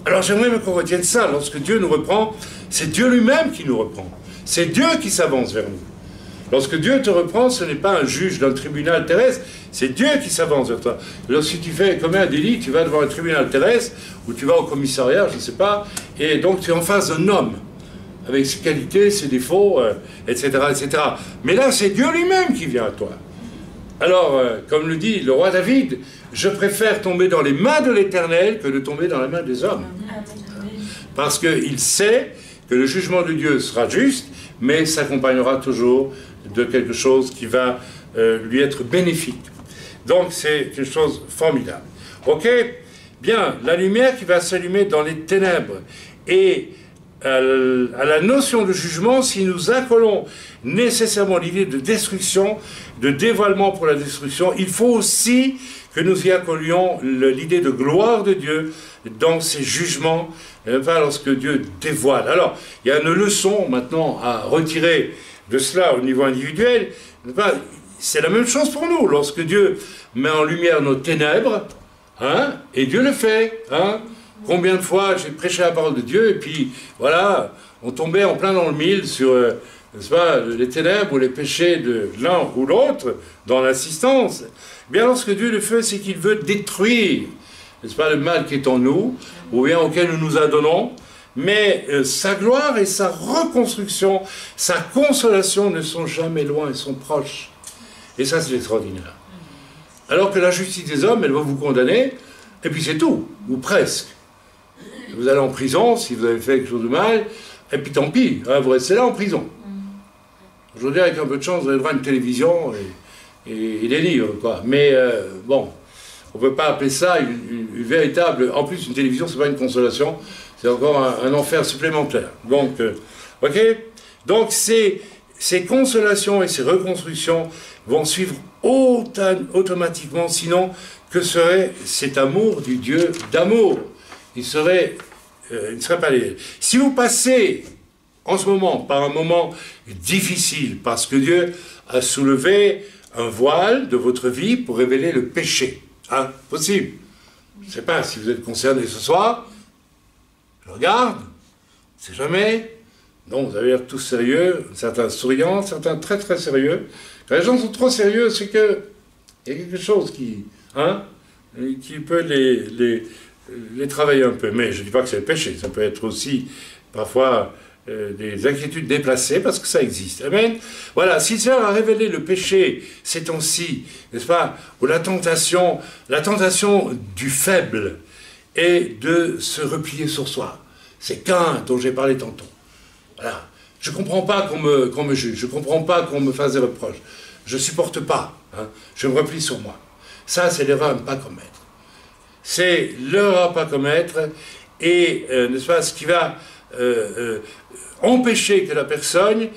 Alors j'aimerais qu'on retienne ça, lorsque Dieu nous reprend, c'est Dieu lui-même qui nous reprend. C'est Dieu qui s'avance vers nous. Lorsque Dieu te reprend, ce n'est pas un juge d'un tribunal terrestre, c'est Dieu qui s'avance vers toi. Lorsque tu fais commis un délit, tu vas devant un tribunal terrestre, ou tu vas au commissariat, je ne sais pas, et donc tu es en face d'un homme, avec ses qualités, ses défauts, etc., etc. Mais là, c'est Dieu lui-même qui vient à toi. Alors, comme le dit le roi David, je préfère tomber dans les mains de l'Éternel que de tomber dans les mains des hommes. Parce qu'il sait que le jugement de Dieu sera juste, mais s'accompagnera toujours de quelque chose qui va lui être bénéfique. Donc c'est une chose formidable. Ok? Bien, la lumière qui va s'allumer dans les ténèbres. Et à la notion de jugement, si nous accolons nécessairement l'idée de destruction, de dévoilement pour la destruction, il faut aussi que nous y accollions l'idée de gloire de Dieu dans ses jugements, lorsque Dieu dévoile. Alors, il y a une leçon maintenant à retirer de cela au niveau individuel. C'est la même chose pour nous. Lorsque Dieu met en lumière nos ténèbres, hein, et Dieu le fait, hein. Combien de fois j'ai prêché la parole de Dieu et puis, voilà, on tombait en plein dans le mille sur, n'est-ce pas, les ténèbres ou les péchés de l'un ou l'autre dans l'assistance. Bien, lorsque Dieu le fait, c'est qu'il veut détruire, n'est-ce pas, le mal qui est en nous, ou bien auquel nous nous adonnons, mais sa gloire et sa reconstruction, sa consolation ne sont jamais loin, elles sont proches. Et ça, c'est extraordinaire. Alors que la justice des hommes, elle va vous condamner, et puis c'est tout, ou presque. Vous allez en prison si vous avez fait quelque chose de mal, et puis tant pis, hein, vous restez là en prison. Aujourd'hui, avec un peu de chance, vous avez droit à une télévision et des livres, quoi. Mais bon, on ne peut pas appeler ça une véritable... En plus, une télévision, ce n'est pas une consolation, c'est encore un enfer supplémentaire. Donc, ok? Donc, ces consolations et ces reconstructions vont suivre automatiquement, sinon, que serait cet amour du Dieu d'amour? Il ne serait pas réel. Si vous passez en ce moment par un moment difficile, parce que Dieu a soulevé un voile de votre vie pour révéler le péché, hein, possible. Je ne sais pas si vous êtes concerné ce soir, je regarde, c'est jamais. Non, vous avez l'air tous sérieux, certains souriants, certains très très sérieux. Quand les gens sont trop sérieux, c'est que il y a quelque chose qui peut les travailler un peu. Mais je ne dis pas que c'est le péché, ça peut être aussi parfois des inquiétudes déplacées, parce que ça existe. Amen. Voilà, si Dieu a révélé le péché ces temps-ci, n'est-ce pas, ou la tentation du faible est de se replier sur soi. C'est Caïn dont j'ai parlé tantôt. Voilà. Je ne comprends pas qu'on me juge, je ne comprends pas qu'on me fasse des reproches. Je ne supporte pas, hein. Je me replie sur moi. Ça, c'est l'erreur à ne pas commettre. C'est l'erreur à ne pas commettre, et, n'est-ce pas, ce qui va empêcher que la personne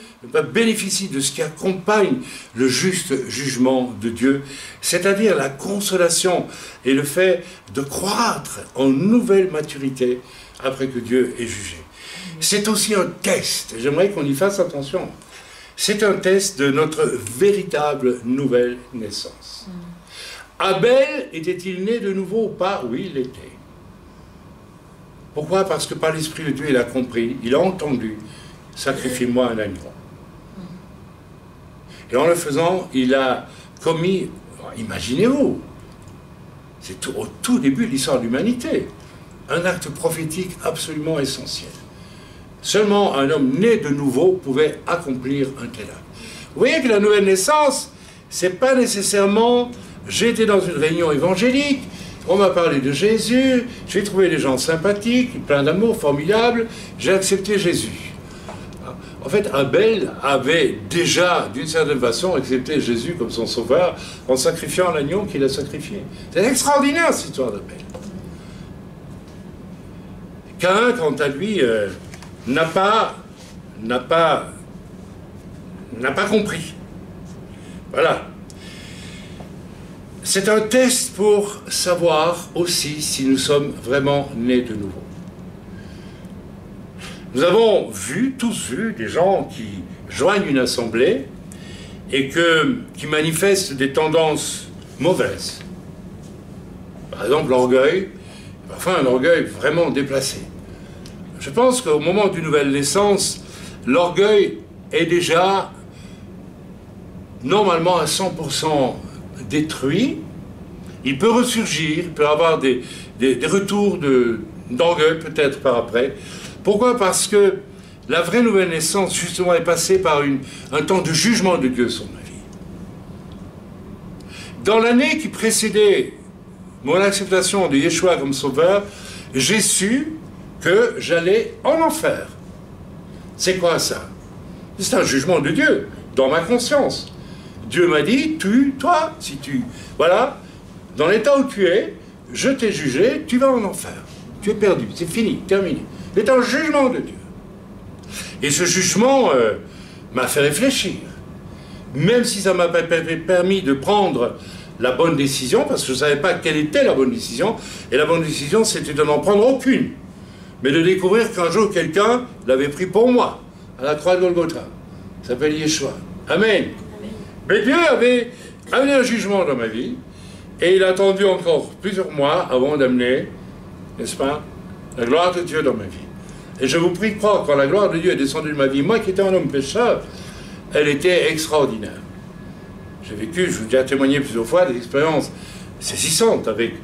bénéficie de ce qui accompagne le juste jugement de Dieu, c'est-à-dire la consolation et le fait de croître en nouvelle maturité après que Dieu ait jugé. C'est aussi un test, j'aimerais qu'on y fasse attention. C'est un test de notre véritable nouvelle naissance. Abel était-il né de nouveau ou pas? Oui, il l'était. Pourquoi? Parce que par l'Esprit de Dieu, il a compris, il a entendu, sacrifie-moi un agneau. Et en le faisant, il a commis, imaginez-vous, c'est au tout début de l'histoire de l'humanité, un acte prophétique absolument essentiel. Seulement un homme né de nouveau pouvait accomplir un tel acte. Vous voyez que la nouvelle naissance, c'est pas nécessairement, j'ai été dans une réunion évangélique, on m'a parlé de Jésus, j'ai trouvé des gens sympathiques, plein d'amour, formidables, j'ai accepté Jésus. En fait, Abel avait déjà, d'une certaine façon, accepté Jésus comme son sauveur en sacrifiant l'agneau qu'il a sacrifié. C'est extraordinaire, cette histoire d'Abel. Caïn, quant à lui, n'a pas compris. Voilà. C'est un test pour savoir aussi si nous sommes vraiment nés de nouveau. Nous avons tous vu des gens qui joignent une assemblée et qui manifestent des tendances mauvaises. Par exemple, l'orgueil, parfois un orgueil vraiment déplacé. Je pense qu'au moment d'une nouvelle naissance, l'orgueil est déjà normalement à 100% détruit. Il peut ressurgir, il peut avoir des retours d'orgueil peut-être par après. Pourquoi? Parce que la vraie nouvelle naissance, justement, est passée par un temps de jugement de Dieu sur ma vie. Dans l'année qui précédait mon acceptation de Yeshua comme sauveur, j'ai su que j'allais en enfer. C'est quoi ça? C'est un jugement de Dieu, dans ma conscience. Dieu m'a dit, toi, si tu... Voilà, dans l'état où tu es, je t'ai jugé, tu vas en enfer. Tu es perdu, c'est fini, terminé. C'est un jugement de Dieu. Et ce jugement m'a fait réfléchir. Même si ça m'a pas permis de prendre la bonne décision, parce que je ne savais pas quelle était la bonne décision, et la bonne décision, c'était de n'en prendre aucune. Mais de découvrir qu'un jour, quelqu'un l'avait pris pour moi, à la croix de Golgotha. Ça s'appelle Yeshua. Amen. Mais Dieu avait amené un jugement dans ma vie, et il a attendu encore plusieurs mois avant d'amener, n'est-ce pas, la gloire de Dieu dans ma vie. Et je vous prie de croire, quand la gloire de Dieu est descendue de ma vie, moi qui étais un homme pécheur, elle était extraordinaire. J'ai vécu, je vous ai déjà témoigné plusieurs fois, des expériences saisissantes avec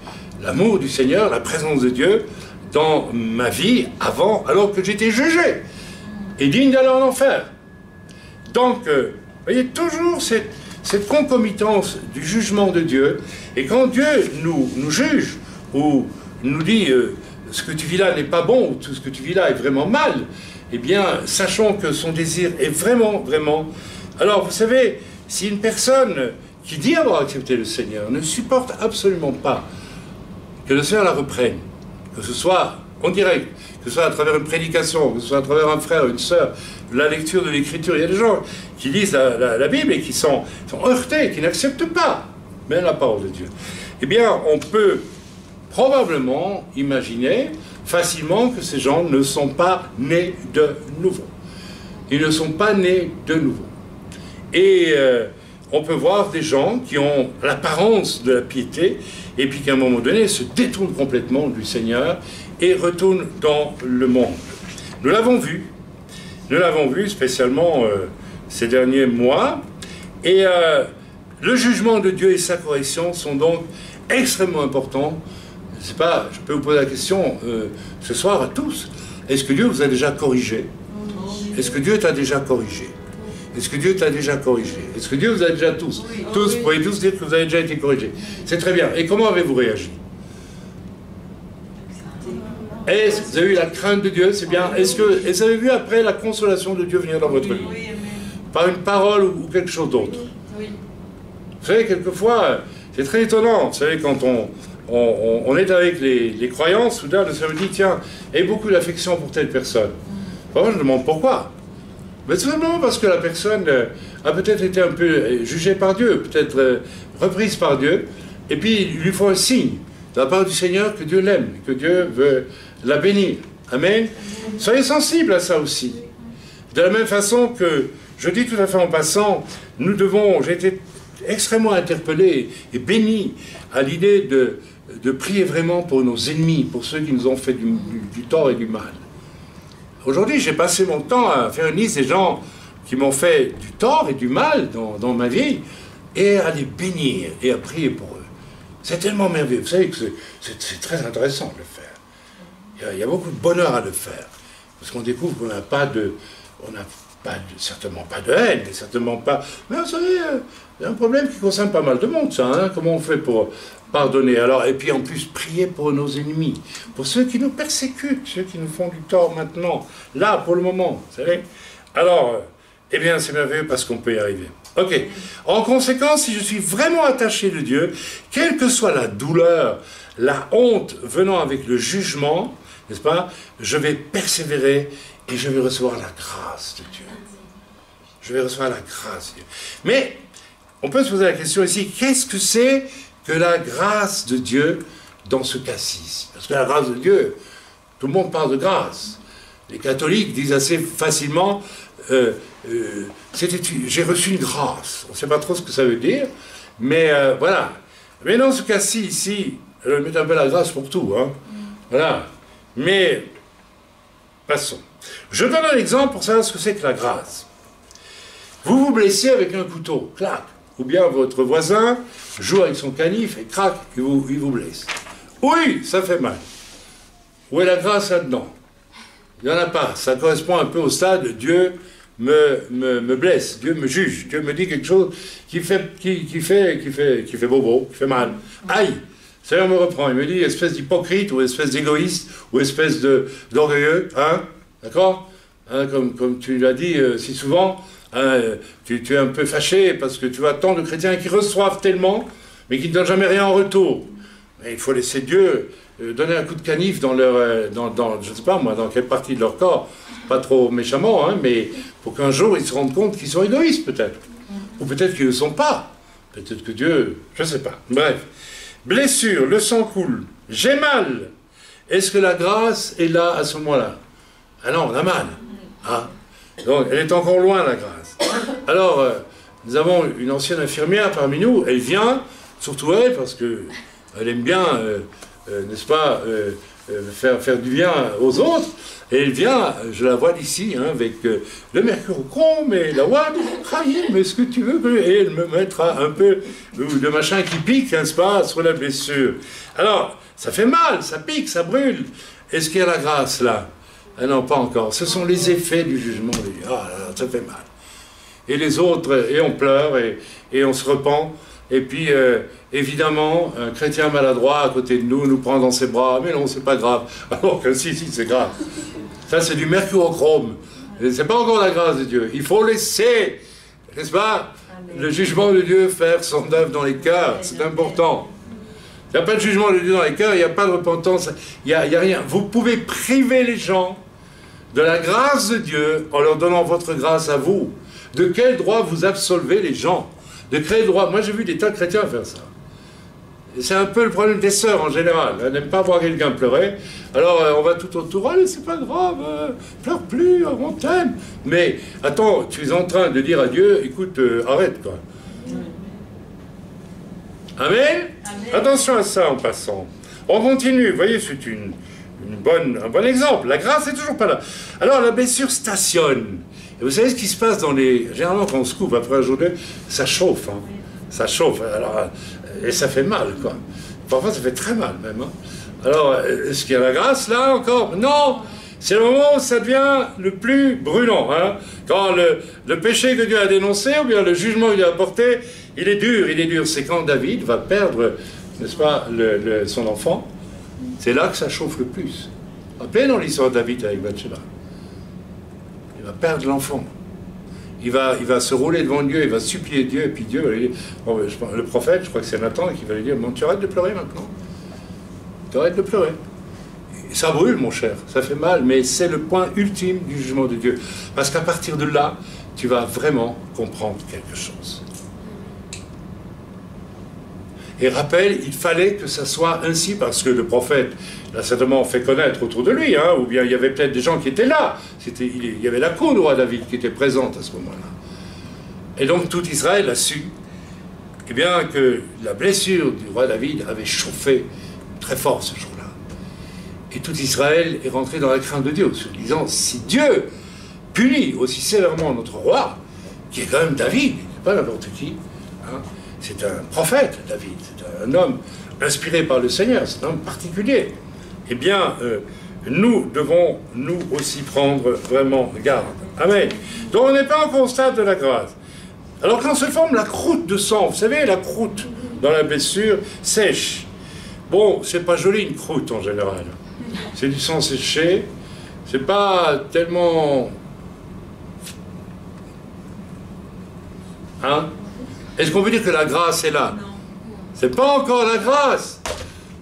l'amour du Seigneur, la présence de Dieu dans ma vie avant, alors que j'étais jugé et digne d'aller en enfer. Donc, vous voyez, toujours cette concomitance du jugement de Dieu. Et quand Dieu nous juge, ou nous dit ce que tu vis là n'est pas bon, ou tout ce que tu vis là est vraiment mal, eh bien, sachons que son désir est vraiment, vraiment... Alors, vous savez, si une personne qui dit avoir accepté le Seigneur ne supporte absolument pas que le Seigneur la reprenne, que ce soit en direct, que ce soit à travers une prédication, que ce soit à travers un frère, une sœur, la lecture de l'Écriture, il y a des gens qui lisent la Bible et qui sont heurtés, qui n'acceptent pas même la parole de Dieu. Eh bien, on peut probablement imaginer facilement que ces gens ne sont pas nés de nouveau. Ils ne sont pas nés de nouveau. Et on peut voir des gens qui ont l'apparence de la piété et puis qu'à un moment donné se détournent complètement du Seigneur et retournent dans le monde. Nous l'avons vu spécialement ces derniers mois, et le jugement de Dieu et sa correction sont donc extrêmement importants. Je sais pas, je peux vous poser la question ce soir à tous. Est-ce que Dieu vous a déjà corrigé? Est-ce que Dieu t'a déjà corrigé? Est-ce que Dieu t'a déjà corrigé? Est-ce que Dieu vous a déjà tous? Tous, vous pouvez tous dire que vous avez déjà été corrigés. C'est très bien. Et comment avez-vous réagi? Est-ce que vous avez eu la crainte de Dieu? C'est bien. Est-ce que vous avez vu après la consolation de Dieu venir dans votre vie? Par une parole ou quelque chose d'autre? Vous savez, quelquefois, c'est très étonnant. Vous savez, quand on est avec les croyants, soudain, le Seigneur me dit, tiens, aie beaucoup d'affection pour telle personne. Moi, je demande pourquoi. Mais tout simplement parce que la personne a peut-être été un peu jugée par Dieu, peut-être reprise par Dieu, et puis il lui faut un signe de la part du Seigneur que Dieu l'aime, que Dieu veut la bénir. Amen. Soyez sensibles à ça aussi. De la même façon que, je dis tout à fait en passant, j'ai été extrêmement interpellé et béni à l'idée de prier vraiment pour nos ennemis, pour ceux qui nous ont fait du tort et du mal. Aujourd'hui, j'ai passé mon temps à faire une liste des gens qui m'ont fait du tort et du mal dans ma vie, et à les bénir et à prier pour eux. C'est tellement merveilleux. Vous savez que c'est très intéressant de le faire. Il y a beaucoup de bonheur à le faire. Parce qu'on découvre qu'on n'a certainement pas de haine, et certainement pas... Mais vous savez, il y a un problème qui concerne pas mal de monde, ça. Hein? Comment on fait pour pardonner? Alors, et puis en plus, prier pour nos ennemis, pour ceux qui nous persécutent, ceux qui nous font du tort maintenant, là, pour le moment, vous savez. Alors, eh bien, c'est merveilleux parce qu'on peut y arriver. Ok. En conséquence, si je suis vraiment attaché de Dieu, quelle que soit la douleur, la honte venant avec le jugement, n'est-ce pas, je vais persévérer et je vais recevoir la grâce de Dieu. Je vais recevoir la grâce de Dieu. Mais, on peut se poser la question ici, qu'est-ce que c'est que la grâce de Dieu dans ce cas-ci? Parce que la grâce de Dieu, tout le monde parle de grâce. Les catholiques disent assez facilement, j'ai reçu une grâce. On ne sait pas trop ce que ça veut dire, mais voilà. Mais dans ce cas-ci, ici, je vais mettre un peu la grâce pour tout. Hein. Voilà. Mais, passons. Je donne un exemple pour savoir ce que c'est que la grâce. Vous vous blessez avec un couteau, clac. Ou bien votre voisin joue avec son canif et crac, il vous blesse. Oui, ça fait mal. Où est la grâce là-dedans? Il n'y en a pas. Ça correspond un peu au stade de Dieu me blesse, Dieu me juge, Dieu me dit quelque chose qui fait bobo, qui fait mal. Aïe! Le Seigneur me reprend, il me dit, espèce d'hypocrite, ou espèce d'égoïste, ou espèce d'orgueilleux, hein? D'accord? Hein, comme tu l'as dit si souvent, hein, tu es un peu fâché parce que tu vois tant de chrétiens qui reçoivent tellement, mais qui ne donnent jamais rien en retour. Et il faut laisser Dieu donner un coup de canif dans leur, je ne sais pas moi, dans quelle partie de leur corps, pas trop méchamment, hein, mais pour qu'un jour ils se rendent compte qu'ils sont égoïstes peut-être. Ou peut-être qu'ils ne le sont pas. Peut-être que Dieu, je ne sais pas. Bref. Blessure, le sang coule, j'ai mal. Est-ce que la grâce est là à ce moment-là? Ah non, on a mal. Ah. Donc, elle est encore loin, la grâce. Alors, nous avons une ancienne infirmière parmi nous, elle vient, surtout elle, parce qu'elle aime bien, n'est-ce pas, faire du bien aux autres, et elle vient, je la vois d'ici, hein, avec le mercurochrome et la ouate, mais est-ce que tu veux que... Et elle me mettra un peu de machin qui pique, n'est-ce pas, sur la blessure. Alors, ça fait mal, ça pique, ça brûle. Est-ce qu'il y a la grâce, là? Ah non, pas encore. Ce sont les effets du jugement de Dieu. Ah là là, ça fait mal. Et les autres, et on pleure, et on se repent. Et puis, évidemment, un chrétien maladroit à côté de nous prend dans ses bras. Mais non, c'est pas grave. Alors que si, c'est grave. Ça, c'est du mercurochrome. C'est pas encore la grâce de Dieu. Il faut laisser, n'est-ce pas, le jugement de Dieu faire son œuvre dans les cœurs. C'est important. Il n'y a pas de jugement de Dieu dans les cœurs, il n'y a pas de repentance, il n'y a rien. Vous pouvez priver les gens de la grâce de Dieu en leur donnant votre grâce à vous. De quel droit vous absolvez les gens? De quel droit? Moi j'ai vu des tas de chrétiens faire ça. C'est un peu le problème des sœurs en général. Elles n'aiment pas voir quelqu'un pleurer. Alors on va tout autour, allez c'est pas grave, pleure plus, on t'aime. Mais attends, tu es en train de dire à Dieu, écoute, arrête quoi. Amen. Amen. Attention à ça en passant. On continue, vous voyez, c'est un bon exemple. La grâce n'est toujours pas là. Alors la blessure stationne. Et vous savez ce qui se passe dans les... Généralement quand on se coupe après un jour de... ça chauffe. Hein. Ça chauffe. Alors, et ça fait mal, quoi. Parfois ça fait très mal même. Hein. Alors, est-ce qu'il y a la grâce là encore? Non. C'est le moment où ça devient le plus brûlant. Hein. Quand le péché que Dieu a dénoncé, ou bien le jugement qu'il a apporté, il est dur. C'est quand David va perdre, n'est-ce pas, son enfant. C'est là que ça chauffe le plus. Rappelez dans l'histoire de David avec Bathsheba. Il va perdre l'enfant. Il va se rouler devant Dieu, il va supplier Dieu, et puis Dieu va lui dire, le prophète, je crois que c'est Nathan, qui va lui dire, bon, tu arrêtes de pleurer maintenant. Tu arrêtes de pleurer. Ça brûle, mon cher, ça fait mal, mais c'est le point ultime du jugement de Dieu. Parce qu'à partir de là, tu vas vraiment comprendre quelque chose. Et rappelle, il fallait que ça soit ainsi, parce que le prophète l'a certainement fait connaître autour de lui, hein, ou bien il y avait peut-être des gens qui étaient là. Il y avait la cour du roi David qui était présente à ce moment-là. Et donc tout Israël a su eh bien, que la blessure du roi David avait chauffé très fort ce jour-là. Et tout Israël est rentré dans la crainte de Dieu, se disant, si Dieu punit aussi sévèrement notre roi, qui est quand même David, pas n'importe qui, hein, c'est un prophète, David, c'est un homme inspiré par le Seigneur, c'est un homme particulier. Eh bien, nous devons, nous aussi, prendre vraiment garde. Amen. Donc on n'est pas encore au stade de la grâce. Alors quand se forme la croûte de sang, vous savez, la croûte dans la blessure sèche. Bon, c'est pas joli une croûte en général. C'est du sang séché, c'est pas tellement... Hein? Est-ce qu'on veut dire que la grâce est là? C'est pas encore la grâce.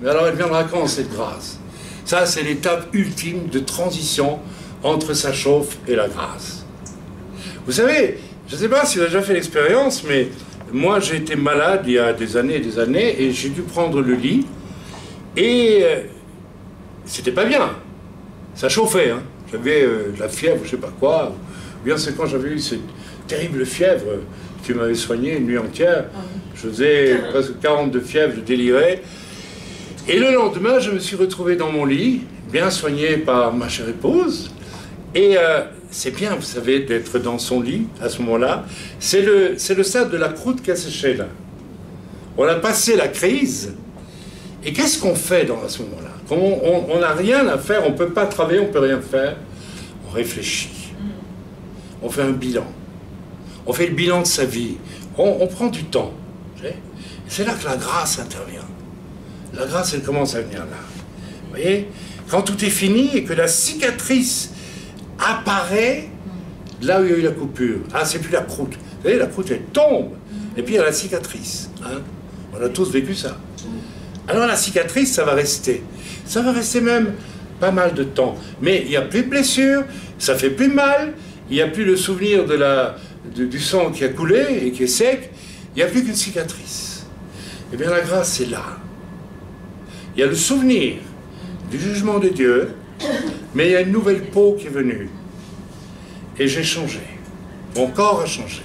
Mais alors elle viendra quand cette grâce? Ça, c'est l'étape ultime de transition entre sa chauffe et la grâce. Vous savez, je ne sais pas si vous avez déjà fait l'expérience, mais moi j'ai été malade il y a des années et j'ai dû prendre le lit et c'était pas bien. Ça chauffait, hein. J'avais de la fièvre, je sais pas quoi. Ou bien c'est quand j'avais eu cette terrible fièvre qui m'avait soigné une nuit entière. Je faisais presque 40 de fièvre, je délirais. Et le lendemain, je me suis retrouvé dans mon lit, bien soigné par ma chère épouse. Et c'est bien, vous savez, d'être dans son lit à ce moment-là. C'est le stade de la croûte qui a séché là. On a passé la crise. Et qu'est-ce qu'on fait à ce moment-là? On n'a rien à faire, on ne peut pas travailler, on ne peut rien faire. On réfléchit. on fait un bilan. On fait le bilan de sa vie. On prend du temps. C'est là que la grâce intervient. La grâce, elle commence à venir là. Vous voyez? Quand tout est fini et que la cicatrice apparaît là où il y a eu la coupure. Ah, c'est plus la croûte. Vous voyez, la croûte, elle tombe. Et puis il y a la cicatrice. Hein? On a tous vécu ça. Alors la cicatrice, ça va rester. Ça va rester même pas mal de temps. Mais il n'y a plus de blessure, ça fait plus mal, il n'y a plus le souvenir du sang qui a coulé et qui est sec, il n'y a plus qu'une cicatrice. Eh bien la grâce, c'est là. Il y a le souvenir du jugement de Dieu, mais il y a une nouvelle peau qui est venue. Et j'ai changé. Mon corps a changé.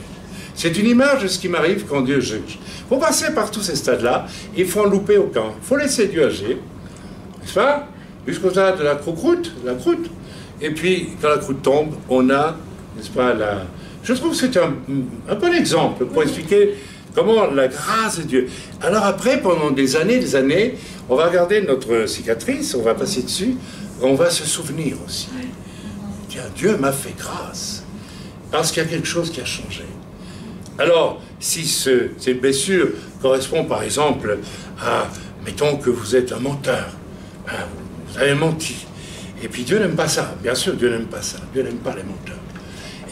C'est une image de ce qui m'arrive quand Dieu juge. Il faut passer par tous ces stades-là, il faut en louper aucun. Il faut laisser Dieu agir, n'est-ce pas? Jusqu'au stade de la croûte, et puis quand la croûte tombe, on a, n'est-ce pas, Je trouve que c'est un bon exemple pour expliquer comment la grâce de Dieu. Alors après, pendant des années, on va regarder notre cicatrice, on va passer dessus, on va se souvenir aussi. Tiens, Dieu m'a fait grâce, parce qu'il y a quelque chose qui a changé. Alors, si cette blessure correspond par exemple à, mettons que vous êtes un menteur, vous avez menti, et puis Dieu n'aime pas ça, bien sûr Dieu n'aime pas ça, Dieu n'aime pas les menteurs.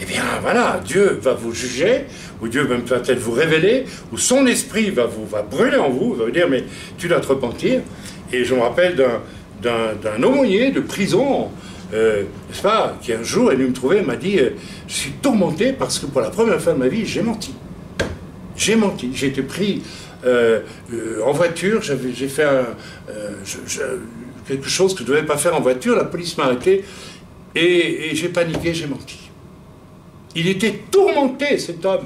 Eh bien voilà, Dieu va vous juger, ou Dieu va peut-être vous révéler, ou son esprit va brûler en vous, va vous dire mais tu dois te repentir. Et je me rappelle d'un aumônier de prison, n'est-ce pas, qui un jour est venu me trouver, m'a dit je suis tourmenté parce que pour la première fois de ma vie j'ai menti. J'ai menti, j'ai été pris en voiture, j'ai fait quelque chose que je ne devais pas faire en voiture, la police m'a arrêté et j'ai paniqué, j'ai menti. Il était tourmenté, cet homme.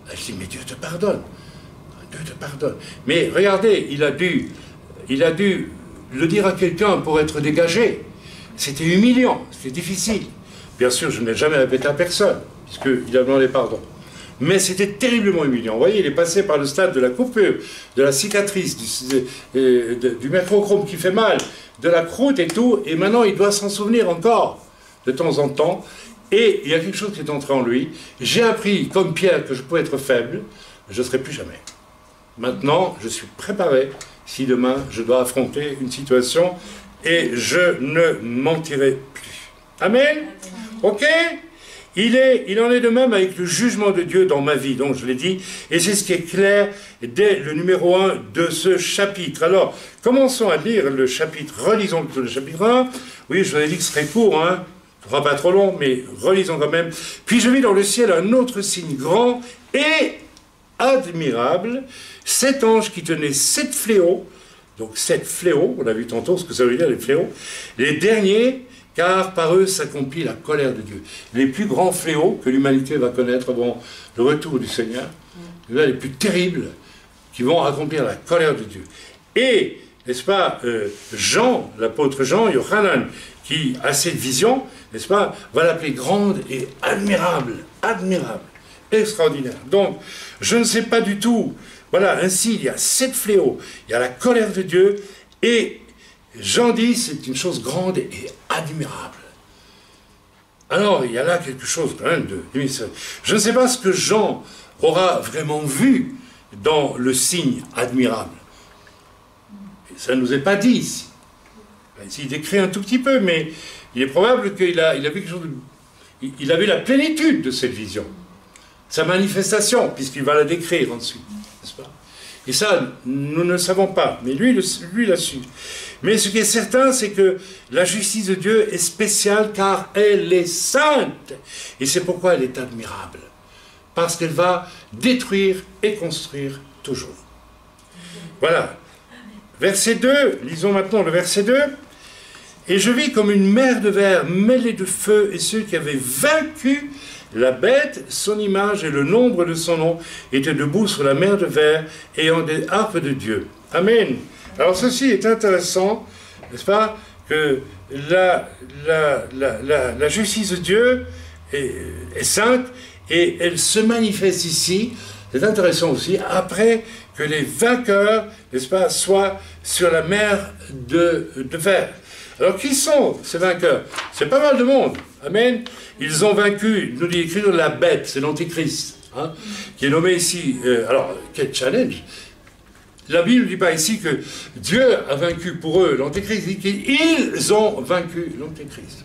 Je dis, mais Dieu te pardonne. Dieu te pardonne. Mais regardez, il a dû le dire à quelqu'un pour être dégagé. C'était humiliant, c'était difficile. Bien sûr, je ne l'ai jamais répété à personne, puisqu'il a demandé pardon. Mais c'était terriblement humiliant. Vous voyez, il est passé par le stade de la coupure, de la cicatrice, du mercurochrome qui fait mal, de la croûte et tout, et maintenant il doit s'en souvenir encore, de temps en temps. Et il y a quelque chose qui est entré en lui. J'ai appris, comme Pierre, que je pouvais être faible, je ne serai plus jamais. Maintenant, je suis préparé, si demain je dois affronter une situation, et je ne mentirai plus. Amen? Ok? Il en est de même avec le jugement de Dieu dans ma vie, donc je l'ai dit, et c'est ce qui est clair dès le numéro 1 de ce chapitre. Alors, commençons à lire le chapitre, relisons le chapitre 1. Oui, je vous ai dit que ce serait court, hein? Ce ne sera pas trop long, mais relisons quand même. Puis je vis dans le ciel un autre signe grand et admirable, 7 anges qui tenaient 7 fléaux, donc 7 fléaux, on a vu tantôt ce que ça veut dire les fléaux, les derniers, car par eux s'accomplit la colère de Dieu. Les plus grands fléaux que l'humanité va connaître avant le retour du Seigneur, les plus terribles, qui vont accomplir la colère de Dieu. Et, n'est-ce pas, Jean, l'apôtre Jean, Yohanan, qui a cette vision, n'est-ce pas, va l'appeler grande et admirable, extraordinaire. Donc, je ne sais pas du tout, voilà, ainsi, il y a 7 fléaux, il y a la colère de Dieu, et Jean dit, c'est une chose grande et admirable. Alors, il y a là quelque chose quand même de... Je ne sais pas ce que Jean aura vraiment vu dans le signe admirable. Et ça ne nous est pas dit ici. Il décrit un tout petit peu, mais il est probable qu'il a vu quelque chose de... Il a vu la plénitude de cette vision. Sa manifestation, puisqu'il va la décrire ensuite, n'est-ce pas? Et ça, nous ne le savons pas, mais lui l'a su. Mais ce qui est certain, c'est que la justice de Dieu est spéciale car elle est sainte. Et c'est pourquoi elle est admirable. Parce qu'elle va détruire et construire toujours. Voilà. Verset 2, lisons maintenant le verset 2. Et je vis comme une mer de verre mêlée de feu, et ceux qui avaient vaincu la bête, son image et le nombre de son nom étaient debout sur la mer de verre, ayant des harpes de Dieu. Amen. Alors ceci est intéressant, n'est-ce pas, que la justice de Dieu est sainte, et elle se manifeste ici, c'est intéressant aussi, après que les vainqueurs, n'est-ce pas, soient sur la mer de verre. Alors qui sont ces vainqueurs? C'est pas mal de monde. Amen. Ils ont vaincu, nous dit l'écriture, la bête, c'est l'antéchrist, hein, qui est nommé ici. Alors, quel challenge! La Bible ne dit pas ici que Dieu a vaincu pour eux l'antéchrist, il dit qu'ils ont vaincu l'antéchrist.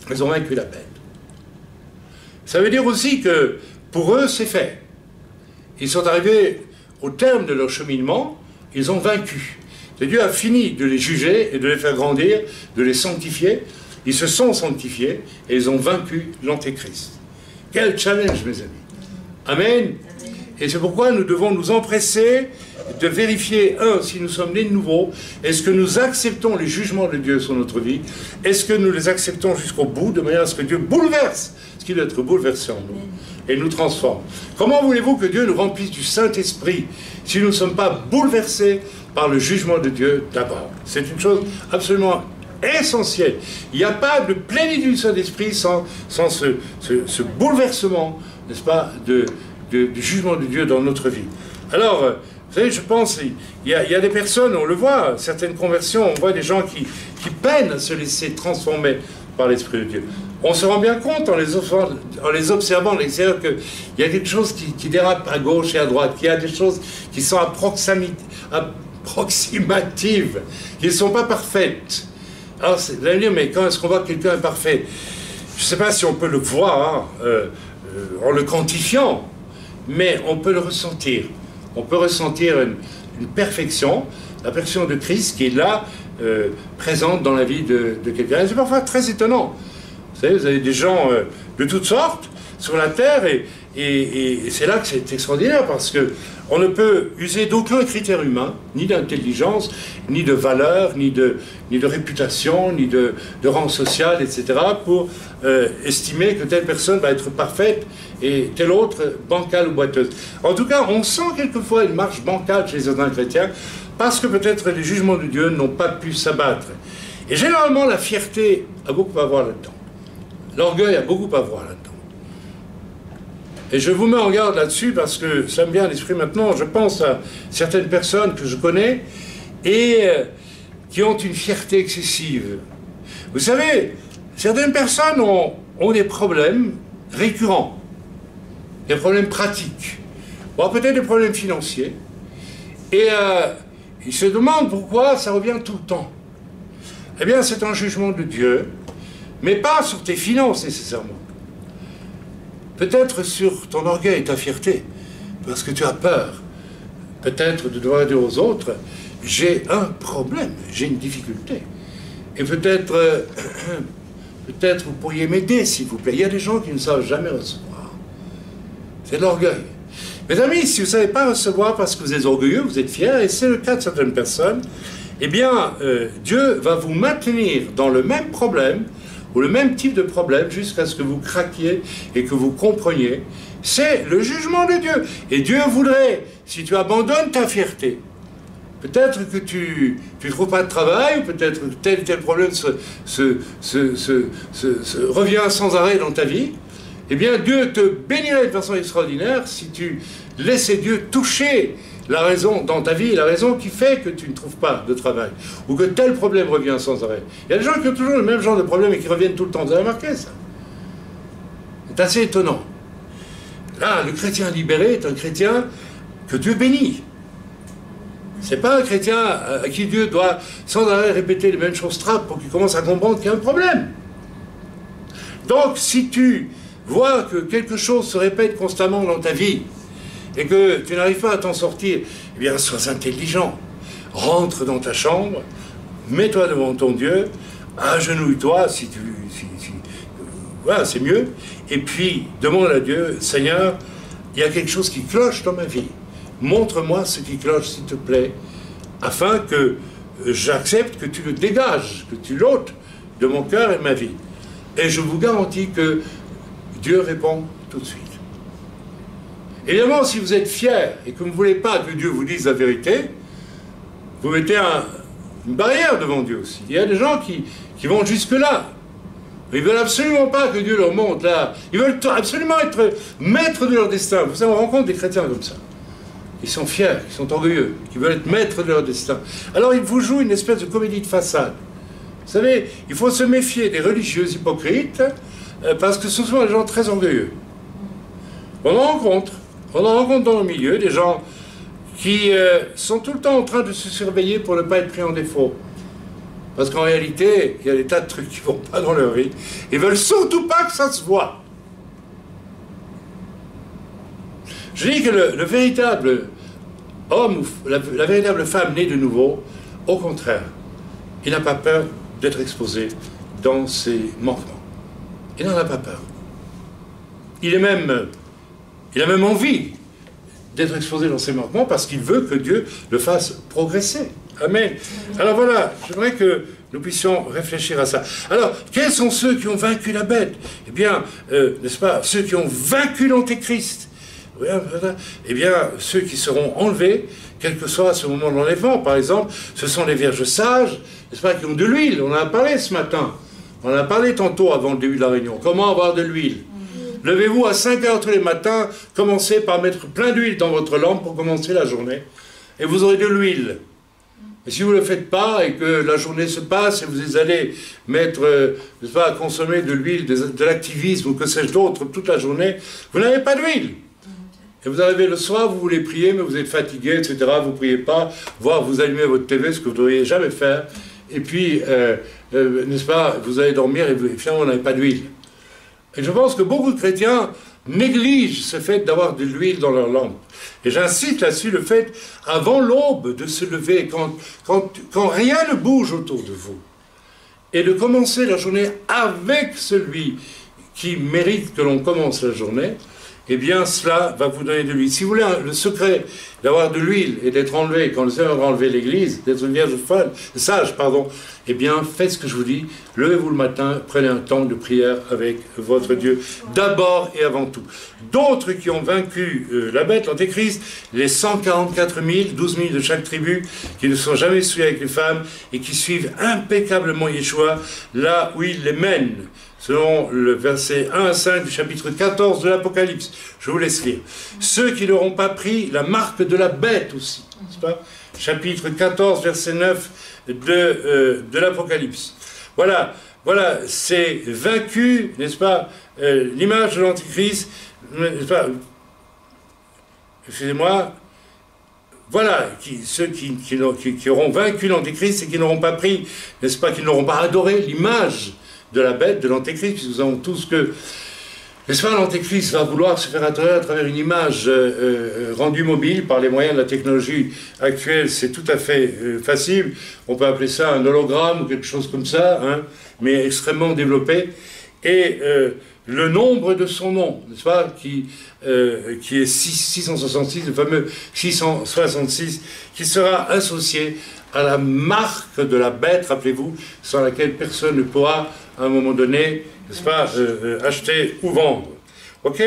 Ils ont vaincu la bête. Ça veut dire aussi que pour eux, c'est fait. Ils sont arrivés au terme de leur cheminement, ils ont vaincu. Et Dieu a fini de les juger et de les faire grandir, de les sanctifier. Ils se sont sanctifiés et ils ont vaincu l'antéchrist. Quel challenge, mes amis. Amen. Et c'est pourquoi nous devons nous empresser de vérifier, si nous sommes nés de nouveau, est-ce que nous acceptons les jugements de Dieu sur notre vie? Est-ce que nous les acceptons jusqu'au bout, de manière à ce que Dieu bouleverse ce qui doit être bouleversé en nous et nous transforme? Comment voulez-vous que Dieu nous remplisse du Saint-Esprit si nous ne sommes pas bouleversés par le jugement de Dieu d'abord? C'est une chose absolument essentielle. Il n'y a pas de plénitude du Saint-Esprit sans ce bouleversement, n'est-ce pas, du jugement de Dieu dans notre vie. Alors, vous savez, je pense, il y a des personnes, on le voit, certaines conversions, on voit des gens qui peinent à se laisser transformer par l'Esprit de Dieu. On se rend bien compte en les observant de l'extérieur qu'il y a quelque chose qui dérape à gauche et à droite, qu'il y a des choses qui sont approximatives, qui ne sont pas parfaites. Alors, vous allez me dire, mais quand est-ce qu'on voit que quelqu'un est parfait? Je ne sais pas si on peut le voir en le quantifiant, mais on peut le ressentir. On peut ressentir une perfection, la perfection de Christ qui est là, présente dans la vie de quelqu'un. C'est parfois très étonnant. Vous savez, vous avez des gens de toutes sortes sur la terre et c'est là que c'est extraordinaire parce que on ne peut user d'aucun critère humain, ni d'intelligence, ni de valeur, ni de réputation, ni de rang social, etc., pour estimer que telle personne va être parfaite et telle autre bancale ou boiteuse. En tout cas, on sent quelquefois une marche bancale chez certains chrétiens parce que peut-être les jugements de Dieu n'ont pas pu s'abattre. Et généralement, la fierté a beaucoup à voir là-dedans. L'orgueil a beaucoup à voir là-dedans. Et je vous mets en garde là-dessus parce que ça me vient à l'esprit maintenant. Je pense à certaines personnes que je connais et qui ont une fierté excessive. Vous savez, certaines personnes ont des problèmes récurrents, des problèmes pratiques, voire peut-être des problèmes financiers. Et ils se demandent pourquoi ça revient tout le temps. Eh bien, c'est un jugement de Dieu, mais pas sur tes finances nécessairement. Peut-être sur ton orgueil et ta fierté, parce que tu as peur, peut-être de devoir dire aux autres, j'ai un problème, j'ai une difficulté. Et peut-être vous pourriez m'aider, s'il vous plaît. Il y a des gens qui ne savent jamais recevoir. C'est de l'orgueil. Mes amis, si vous ne savez pas recevoir parce que vous êtes orgueilleux, vous êtes fiers, et c'est le cas de certaines personnes, eh bien, Dieu va vous maintenir dans le même problème, ou le même type de problème, jusqu'à ce que vous craquiez et que vous compreniez. C'est le jugement de Dieu. Et Dieu voudrait, si tu abandonnes ta fierté, peut-être que tu ne trouves pas de travail, ou peut-être que tel problème revient sans arrêt dans ta vie, eh bien Dieu te bénirait de façon extraordinaire si tu laissais Dieu toucher la raison dans ta vie, la raison qui fait que tu ne trouves pas de travail, ou que tel problème revient sans arrêt. Il y a des gens qui ont toujours le même genre de problème et qui reviennent tout le temps. Vous avez remarqué ça? C'est assez étonnant. Là, le chrétien libéré est un chrétien que Dieu bénit. C'est pas un chrétien à qui Dieu doit sans arrêt répéter les mêmes choses trappes pour qu'il commence à comprendre qu'il y a un problème. Donc, si tu vois que quelque chose se répète constamment dans ta vie, et que tu n'arrives pas à t'en sortir, eh bien, sois intelligent. Rentre dans ta chambre, mets-toi devant ton Dieu, agenouille-toi, voilà, c'est mieux, et puis demande à Dieu, Seigneur, il y a quelque chose qui cloche dans ma vie. Montre-moi ce qui cloche, s'il te plaît, afin que j'accepte que tu le dégages, que tu l'ôtes de mon cœur et de ma vie. Et je vous garantis que Dieu répond tout de suite. Évidemment, si vous êtes fier et que vous ne voulez pas que Dieu vous dise la vérité, vous mettez une barrière devant Dieu aussi. Il y a des gens qui vont jusque-là. Ils ne veulent absolument pas que Dieu leur montre là. Ils veulent absolument être maîtres de leur destin. Vous savez, on rencontre des chrétiens comme ça. Ils sont fiers, ils sont orgueilleux, ils veulent être maîtres de leur destin. Alors ils vous jouent une espèce de comédie de façade. Vous savez, il faut se méfier des religieux hypocrites, parce que ce sont des gens très orgueilleux. On en rencontre dans le milieu des gens qui sont tout le temps en train de se surveiller pour ne pas être pris en défaut. Parce qu'en réalité, il y a des tas de trucs qui ne vont pas dans leur vie. Ils ne veulent surtout pas que ça se voit. Je dis que le véritable homme ou la véritable femme née de nouveau, au contraire, il n'a pas peur d'être exposé dans ses manquements. Il n'en a pas peur. Il a même envie d'être exposé dans ses manquements parce qu'il veut que Dieu le fasse progresser. Amen. Alors voilà, j'aimerais que nous puissions réfléchir à ça. Alors, quels sont ceux qui ont vaincu la bête? Eh bien, n'est-ce pas, ceux qui ont vaincu l'Antéchrist. Eh bien, ceux qui seront enlevés, quel que soit ce moment d'enlèvement, par exemple, ce sont les vierges sages, n'est-ce pas, qui ont de l'huile. On en a parlé ce matin. On en a parlé tantôt avant le début de la réunion. Comment avoir de l'huile? Levez-vous à 5 heures tous les matins, commencez par mettre plein d'huile dans votre lampe pour commencer la journée, et vous aurez de l'huile. Et si vous ne le faites pas, et que la journée se passe, et vous allez mettre, n'est-ce pas, à consommer de l'huile, de l'activisme, ou que sais-je d'autre, toute la journée, vous n'avez pas d'huile. Et vous arrivez le soir, vous voulez prier, mais vous êtes fatigué, etc., vous ne priez pas, voire vous allumez votre TV, ce que vous ne devriez jamais faire, et puis, n'est-ce pas, vous allez dormir, et finalement, vous n'avez pas d'huile. Et je pense que beaucoup de chrétiens négligent ce fait d'avoir de l'huile dans leur lampe. Et j'insiste là-dessus, le fait, avant l'aube, de se lever, quand rien ne bouge autour de vous, et de commencer la journée avec celui qui mérite que l'on commence la journée, eh bien, cela va vous donner de l'huile. Si vous voulez le secret d'avoir de l'huile et d'être enlevé, quand le Seigneur va enlever l'Église, d'être une vierge sage, eh bien, faites ce que je vous dis. Levez-vous le matin, prenez un temps de prière avec votre Dieu, d'abord et avant tout. D'autres qui ont vaincu la bête, l'Antéchrist, les 144 000, 12 000 de chaque tribu, qui ne sont jamais souillés avec les femmes et qui suivent impeccablement Yeshua là où il les mène. Selon le verset 1 à 5 du chapitre 14 de l'Apocalypse. Je vous laisse lire. Ceux qui n'auront pas pris la marque de la bête aussi. N'est-ce pas? Chapitre 14, verset 9 de l'Apocalypse. Voilà, c'est vaincu, n'est-ce pas, l'image de l'Antichrist, n'est-ce pas, excusez-moi, voilà, ceux qui auront vaincu l'Antichrist et qui n'auront pas pris, n'est-ce pas, qui n'auront pas adoré l'image de la bête, de l'Antéchrist, puisque nous savons tous que, n'est-ce pas, l'Antéchrist va vouloir se faire adorer à travers une image rendue mobile par les moyens de la technologie actuelle. C'est tout à fait facile. On peut appeler ça un hologramme ou quelque chose comme ça, hein, mais extrêmement développé. Et le nombre de son nom, n'est-ce pas, qui est 666, le fameux 666, qui sera associé à la marque de la bête, rappelez-vous, sans laquelle personne ne pourra, à un moment donné, n'est-ce pas, acheter ou vendre. Ok?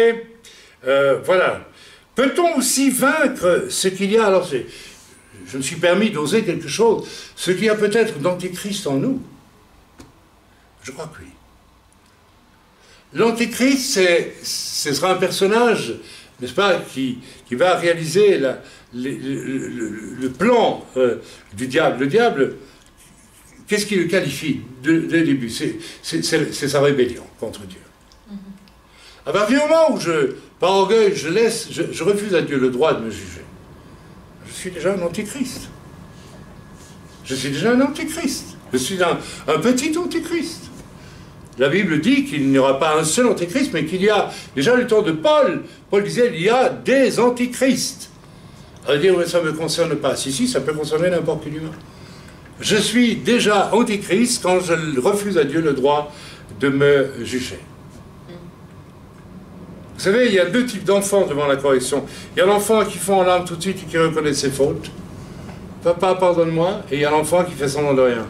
Voilà. Peut-on aussi vaincre ce qu'il y a? Alors, je me suis permis d'oser quelque chose. Ce qu'il y a peut-être d'antéchrist en nous. Je crois que oui. L'antéchrist, ce sera un personnage, n'est-ce pas, qui va réaliser le plan du diable. Le diable, qu'est-ce qui le qualifie dès le début? C'est sa rébellion contre Dieu. À partir du moment où, par orgueil, je refuse à Dieu le droit de me juger, je suis déjà un antéchrist. Je suis déjà un antéchrist. Je suis un petit antéchrist. La Bible dit qu'il n'y aura pas un seul antéchrist, mais qu'il y a, déjà le temps de Paul, Paul disait il y a des antéchrists. On va dire, mais ça ne me concerne pas. Si, ça peut concerner n'importe quel humain. Je suis déjà antéchrist quand je refuse à Dieu le droit de me juger. Vous savez, il y a deux types d'enfants devant la correction. Il y a l'enfant qui fond en larmes tout de suite et qui reconnaît ses fautes. Papa, pardonne-moi. Et il y a l'enfant qui fait semblant de rien.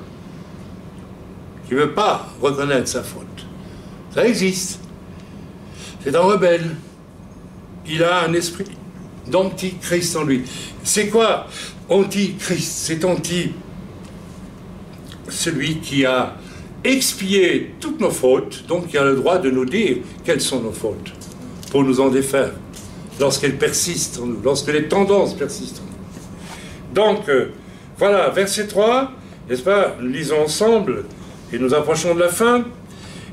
Qui ne veut pas reconnaître sa faute. Ça existe. C'est un rebelle. Il a un esprit d'antichrist en lui. C'est quoi antichrist? C'est celui qui a expié toutes nos fautes, donc qui a le droit de nous dire quelles sont nos fautes, pour nous en défaire, lorsqu'elles persistent en nous, lorsque les tendances persistent en nous. Donc, voilà, verset 3, n'est-ce pas, nous lisons ensemble. et nous approchons de la fin.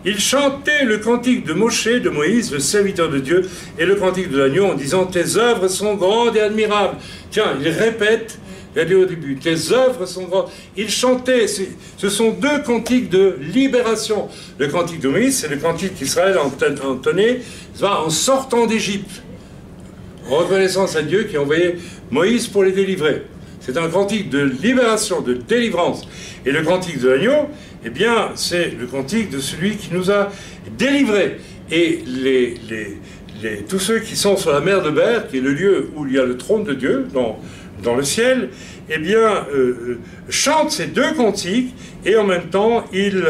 Il chantait le cantique de Moshe, de Moïse, le serviteur de Dieu, et le cantique de l'agneau en disant « Tes œuvres sont grandes et admirables ». Tiens, il répète, il a dit au début « Tes œuvres sont grandes ». Il chantait, ce sont deux cantiques de libération. Le cantique de Moïse, c'est le cantique qu'Israël a entonné en sortant d'Égypte. Reconnaissance à Dieu qui a envoyé Moïse pour les délivrer. C'est un cantique de libération, de délivrance. Et le cantique de l'agneau, eh bien, c'est le cantique de celui qui nous a délivrés. Et tous ceux qui sont sur la mer de Ber, qui est le lieu où il y a le trône de Dieu, dans le ciel, eh bien, chantent ces deux cantiques, et en même temps, ils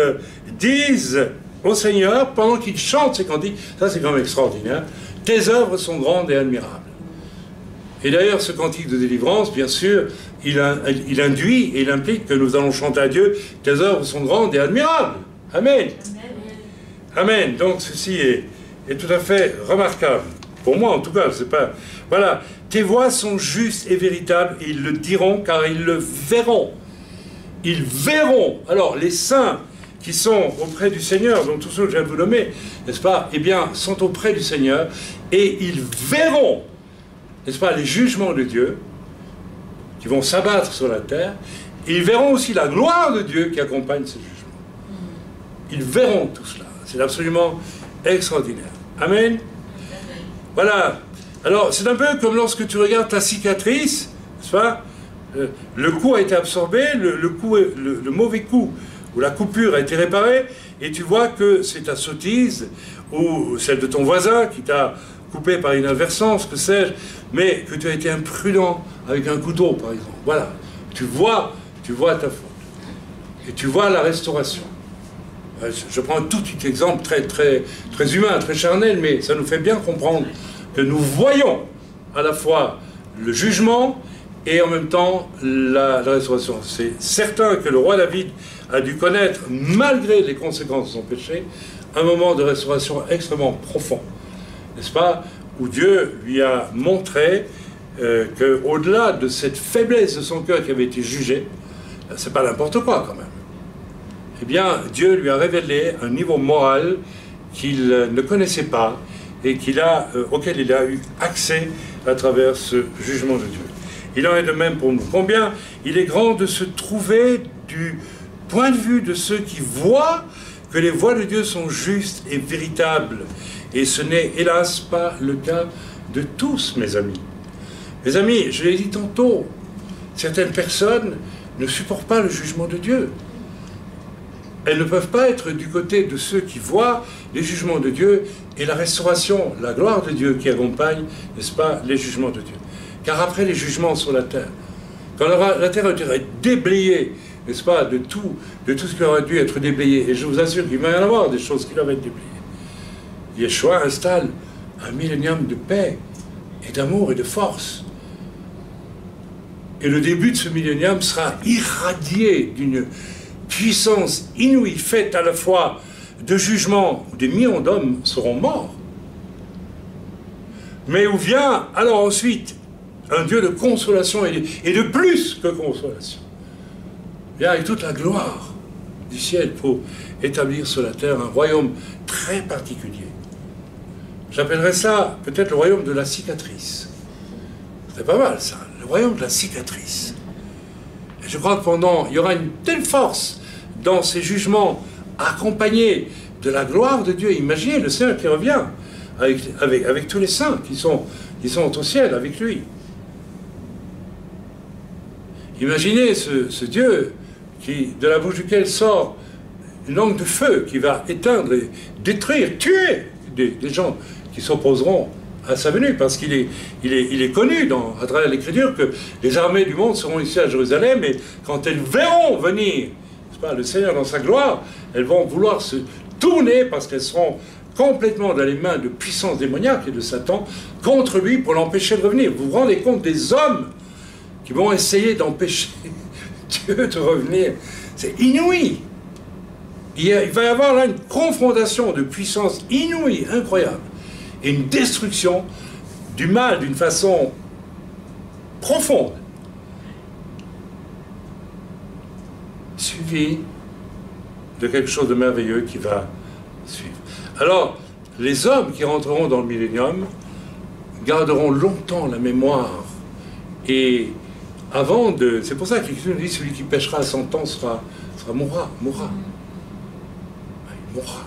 disent au Seigneur, pendant qu'ils chantent ces cantiques, ça c'est quand même extraordinaire, « Tes œuvres sont grandes et admirables ». Et d'ailleurs, ce cantique de délivrance, bien sûr, il induit et il implique que nous allons chanter à Dieu « Tes œuvres sont grandes et admirables ». Amen. Amen. Donc ceci est tout à fait remarquable. Pour moi, en tout cas, c'est pas... Voilà. Tes voies sont justes et véritables, et ils le diront, car ils le verront. Ils verront. Alors, les saints qui sont auprès du Seigneur, donc tous ceux que je viens de vous nommer, n'est-ce pas, eh bien, sont auprès du Seigneur, et ils verront, n'est-ce pas, les jugements de Dieu, qui vont s'abattre sur la terre, et ils verront aussi la gloire de Dieu qui accompagne ces jugements. Ils verront tout cela. C'est absolument extraordinaire. Amen. Voilà. Alors, c'est un peu comme lorsque tu regardes ta cicatrice, n'est-ce pas? Le coup a été absorbé, le mauvais coup, ou la coupure a été réparée, et tu vois que c'est ta sottise, ou celle de ton voisin qui t'a coupé par inadvertance, que sais-je, mais que tu as été imprudent avec un couteau, par exemple. Voilà. Tu vois ta faute. Et tu vois la restauration. Je prends un tout petit exemple très humain, très charnel, mais ça nous fait bien comprendre que nous voyons à la fois le jugement et en même temps la restauration. C'est certain que le roi David a dû connaître, malgré les conséquences de son péché, un moment de restauration extrêmement profond, n'est-ce pas, où Dieu lui a montré qu'au-delà de cette faiblesse de son cœur qui avait été jugée, c'est pas n'importe quoi quand même, eh bien, Dieu lui a révélé un niveau moral qu'il ne connaissait pas et auquel il a eu accès à travers ce jugement de Dieu. Il en est de même pour nous. Combien il est grand de se trouver du point de vue de ceux qui voient que les voies de Dieu sont justes et véritables. Et ce n'est hélas pas le cas de tous, mes amis. Mes amis, je l'ai dit tantôt, certaines personnes ne supportent pas le jugement de Dieu. Elles ne peuvent pas être du côté de ceux qui voient les jugements de Dieu et la restauration, la gloire de Dieu qui accompagne, n'est-ce pas, les jugements de Dieu. Car après les jugements sur la terre, quand la terre est déblayée, n'est-ce pas, de tout ce qui aurait dû être déblayé, et je vous assure qu'il va y en avoir des choses qui doivent être déblayées, Yeshua installe un millénium de paix et d'amour et de force. Et le début de ce millénium sera irradié d'une puissance inouïe, faite à la fois de jugement où des millions d'hommes seront morts, mais où vient alors ensuite un Dieu de consolation et de plus que consolation. Vient avec toute la gloire du ciel pour établir sur la terre un royaume très particulier. J'appellerais ça peut-être le royaume de la cicatrice. C'est pas mal ça, le royaume de la cicatrice. Et je crois que il y aura une telle force dans ces jugements accompagnés de la gloire de Dieu. Imaginez le Seigneur qui revient avec tous les saints qui sont au ciel avec lui. Imaginez ce Dieu de la bouche duquel sort une langue de feu qui va éteindre et détruire, tuer des gens qui s'opposeront à sa venue, parce qu'il est connu à travers l'Écriture que les armées du monde seront ici à Jérusalem, et quand elles verront venir le Seigneur dans sa gloire, elles vont vouloir se tourner parce qu'elles seront complètement dans les mains de puissances démoniaques et de Satan contre lui pour l'empêcher de revenir. Vous vous rendez compte des hommes qui vont essayer d'empêcher Dieu de revenir? C'est inouï. Il va y avoir là une confrontation de puissances inouïes, incroyable, et une destruction du mal d'une façon profonde, suivi de quelque chose de merveilleux qui va suivre. Alors, les hommes qui rentreront dans le millénium garderont longtemps la mémoire. Et avant de... C'est pour ça que l'Écriture nous dit, celui qui péchera à 100 ans mourra. Il mourra.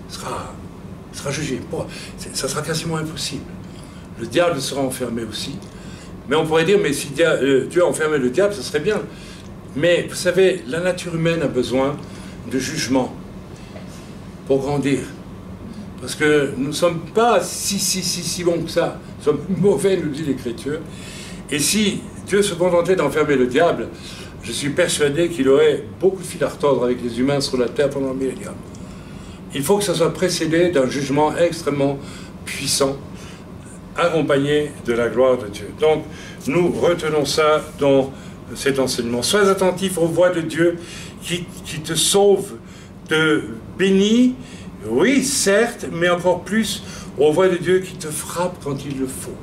Sera jugé. Ça sera quasiment impossible. Le diable sera enfermé aussi. Mais on pourrait dire, mais si Dieu a enfermé le diable, ça serait bien. Mais vous savez, la nature humaine a besoin de jugement pour grandir. Parce que nous ne sommes pas si bons que ça. Nous sommes mauvais, nous dit l'Écriture. Et si Dieu se contentait d'enfermer le diable, je suis persuadé qu'il aurait beaucoup de fil à retordre avec les humains sur la terre pendant le millénium. Il faut que ça soit précédé d'un jugement extrêmement puissant, accompagné de la gloire de Dieu. Donc, nous retenons ça dans cet enseignement. Sois attentif aux voix de Dieu qui te sauve, te bénit, oui, certes, mais encore plus aux voix de Dieu qui te frappe quand il le faut.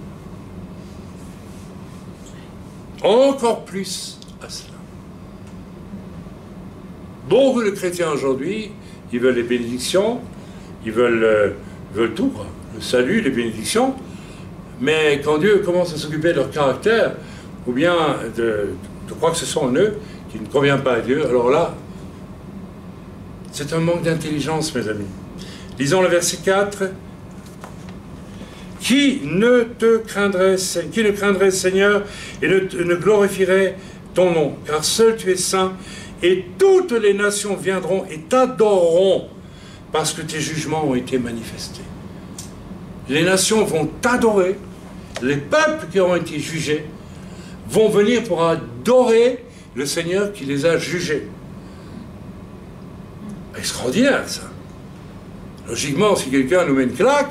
Encore plus à cela. Beaucoup de chrétiens aujourd'hui, ils veulent les bénédictions, ils veulent tout, quoi. Le salut, les bénédictions, mais quand Dieu commence à s'occuper de leur caractère, ou bien de quoi que ce soit en eux qui ne convient pas à Dieu, alors là, c'est un manque d'intelligence, mes amis. Lisons le verset 4. Qui ne craindrait, Seigneur, et ne glorifierait ton nom, car seul tu es saint, et toutes les nations viendront et t'adoreront, parce que tes jugements ont été manifestés. Les nations vont t'adorer, les peuples qui auront été jugés vont venir pour adorer le Seigneur qui les a jugés. Extraordinaire, ça. Logiquement, si quelqu'un nous met une claque,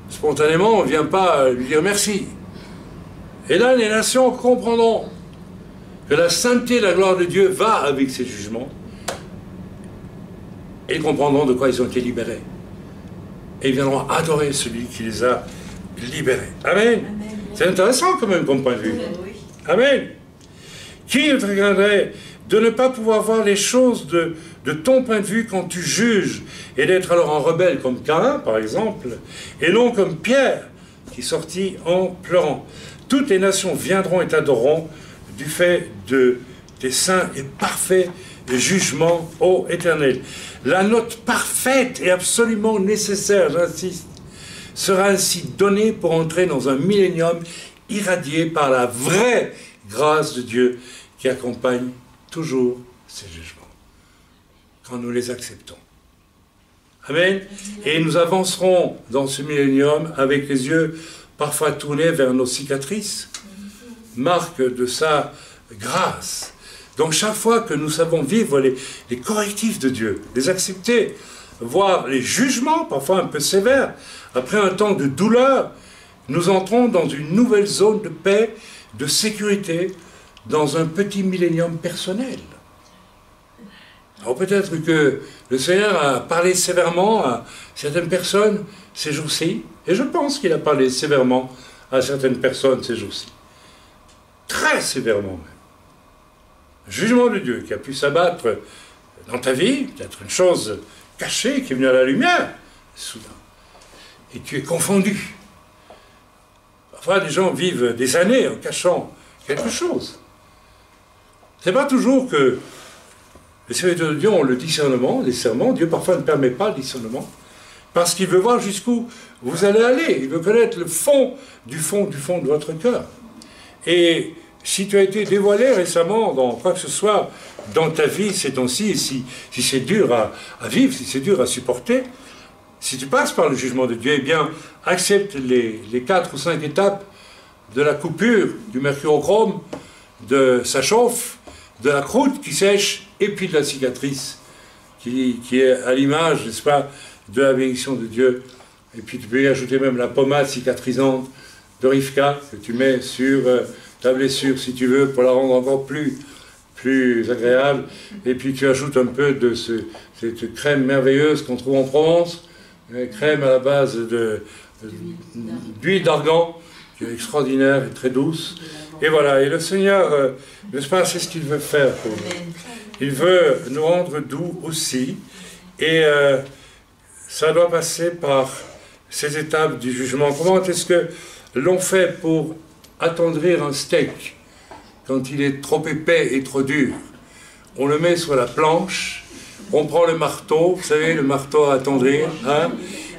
spontanément, on ne vient pas lui dire merci. Et là, les nations comprendront que la sainteté et la gloire de Dieu va avec ses jugements. Et ils comprendront de quoi ils ont été libérés. Et ils viendront adorer celui qui les a libérés. Amen. C'est intéressant quand même comme point de vue. Amen. Qui ne te craindrait de ne pas pouvoir voir les choses de ton point de vue quand tu juges, et d'être alors un rebelle comme Caïn, par exemple, et non comme Pierre, qui sortit en pleurant. Toutes les nations viendront et t'adoreront du fait des saints et parfaits jugements, ô Éternel. La note parfaite et absolument nécessaire, j'insiste, sera ainsi donnée pour entrer dans un millénium irradié par la vraie grâce de Dieu qui accompagne toujours ces jugements, quand nous les acceptons. Amen. Et nous avancerons dans ce millénium avec les yeux parfois tournés vers nos cicatrices, marque de sa grâce. Donc chaque fois que nous savons vivre les correctifs de Dieu, les accepter, voir les jugements, parfois un peu sévères, après un temps de douleur, nous entrons dans une nouvelle zone de paix, de sécurité, dans un petit millénium personnel. Alors peut-être que le Seigneur a parlé sévèrement à certaines personnes ces jours-ci, et je pense qu'il a parlé sévèrement à certaines personnes ces jours-ci. Très sévèrement même. Le jugement de Dieu qui a pu s'abattre dans ta vie, peut-être une chose cachée qui est venue à la lumière, soudain, et tu es confondu. Parfois, des gens vivent des années en cachant quelque chose. C'est pas toujours que les serviteurs de Dieu ont le discernement, les serments. Dieu parfois ne permet pas le discernement, parce qu'il veut voir jusqu'où vous allez aller. Il veut connaître le fond du fond de votre cœur. Et si tu as été dévoilé récemment dans quoi que ce soit dans ta vie ces temps-ci, si c'est dur à vivre, si c'est dur à supporter, si tu passes par le jugement de Dieu, eh bien, accepte les 4 ou 5 étapes de la coupure, du mercurochrome, de sa chauffe, de la croûte qui sèche, et puis de la cicatrice, qui est à l'image, n'est-ce pas, de la bénédiction de Dieu. Et puis tu peux y ajouter même la pommade cicatrisante de Rivka, que tu mets sur ta blessure, si tu veux, pour la rendre encore plus agréable. Et puis tu ajoutes un peu de cette crème merveilleuse qu'on trouve en Provence, une crème à la base d'huile d'argan, qui est extraordinaire et très douce. Et voilà, et le Seigneur, n'est-ce pas, c'est ce qu'il veut faire pour nous. Il veut nous rendre doux aussi, et ça doit passer par ces étapes du jugement. Comment est-ce que l'on fait pour attendrir un steak quand il est trop épais et trop dur? On le met sur la planche, on prend le marteau, vous savez, le marteau à attendrir, hein,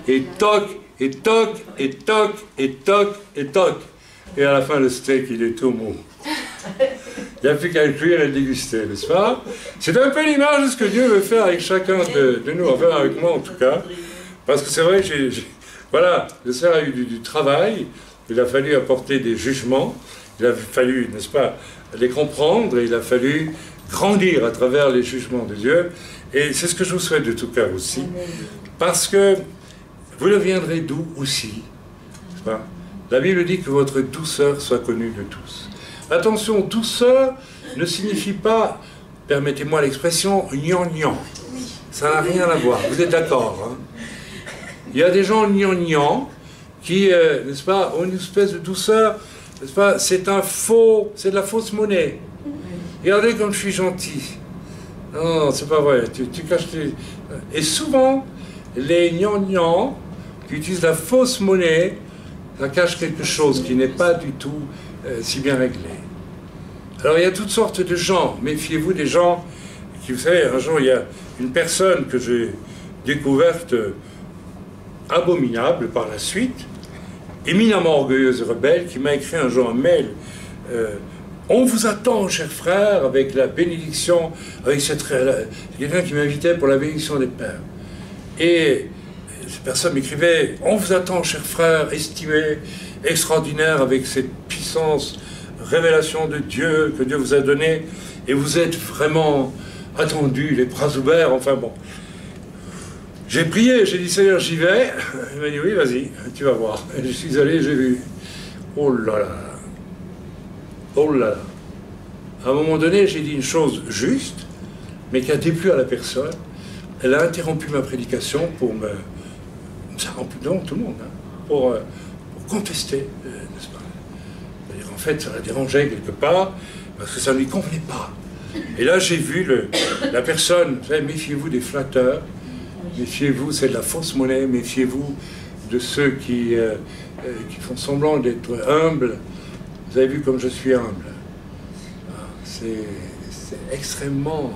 et toc, et toc, et toc, et toc, et toc. Et à la fin, le steak, il est tout mou. Il n'y a plus qu'à le cuire et le déguster, n'est-ce pas? C'est un peu l'image de ce que Dieu veut faire avec chacun de nous, enfin avec moi en tout cas. Parce que c'est vrai, voilà, le Seigneur a eu du travail, il a fallu apporter des jugements, il a fallu, n'est-ce pas, les comprendre, et il a fallu grandir à travers les jugements de Dieu. Et c'est ce que je vous souhaite de tout cœur aussi, parce que vous deviendrez doux aussi, n'est-ce pas? La Bible dit que votre douceur soit connue de tous. Attention, douceur ne signifie pas, permettez-moi l'expression, gnangnan. Ça n'a rien à voir, vous êtes d'accord, hein? Il y a des gens gnangnan qui, n'est-ce pas, ont une espèce de douceur, n'est-ce pas, c'est de la fausse monnaie. Regardez comme je suis gentil. Non, c'est pas vrai, tu caches tes... Et souvent, les gnangnans qui utilisent la fausse monnaie, ça cache quelque chose qui n'est pas du tout si bien réglé. Alors il y a toutes sortes de gens, méfiez-vous des gens qui, vous savez, un jour il y a une personne que j'ai découverte abominable par la suite, éminemment orgueilleuse et rebelle, qui m'a écrit un jour un mail. On vous attend, chers frères, avec la bénédiction, avec quelqu'un qui m'invitait pour la bénédiction des pères. Et cette personne m'écrivait, on vous attend, chers frères, estimés, extraordinaires, avec cette puissance, révélation de Dieu que Dieu vous a donnée, et vous êtes vraiment attendus, les bras ouverts, enfin bon. J'ai prié, j'ai dit, Seigneur, j'y vais. Il m'a dit, oui, vas-y, tu vas voir. Et je suis allé, j'ai vu. Oh là là. Oh là là. À un moment donné, j'ai dit une chose juste, mais qui a déplu à la personne. Elle a interrompu ma prédication pour me... Ça remplit devant tout le monde, hein, pour contester, n'est-ce pas? C'est-à-dire, en fait, ça la dérangeait quelque part, parce que ça ne lui convenait pas. Et là, j'ai vu la personne, vous savez, méfiez-vous des flatteurs, méfiez-vous, c'est de la fausse monnaie, méfiez-vous de ceux qui font semblant d'être humbles. Vous avez vu comme je suis humble. C'est extrêmement...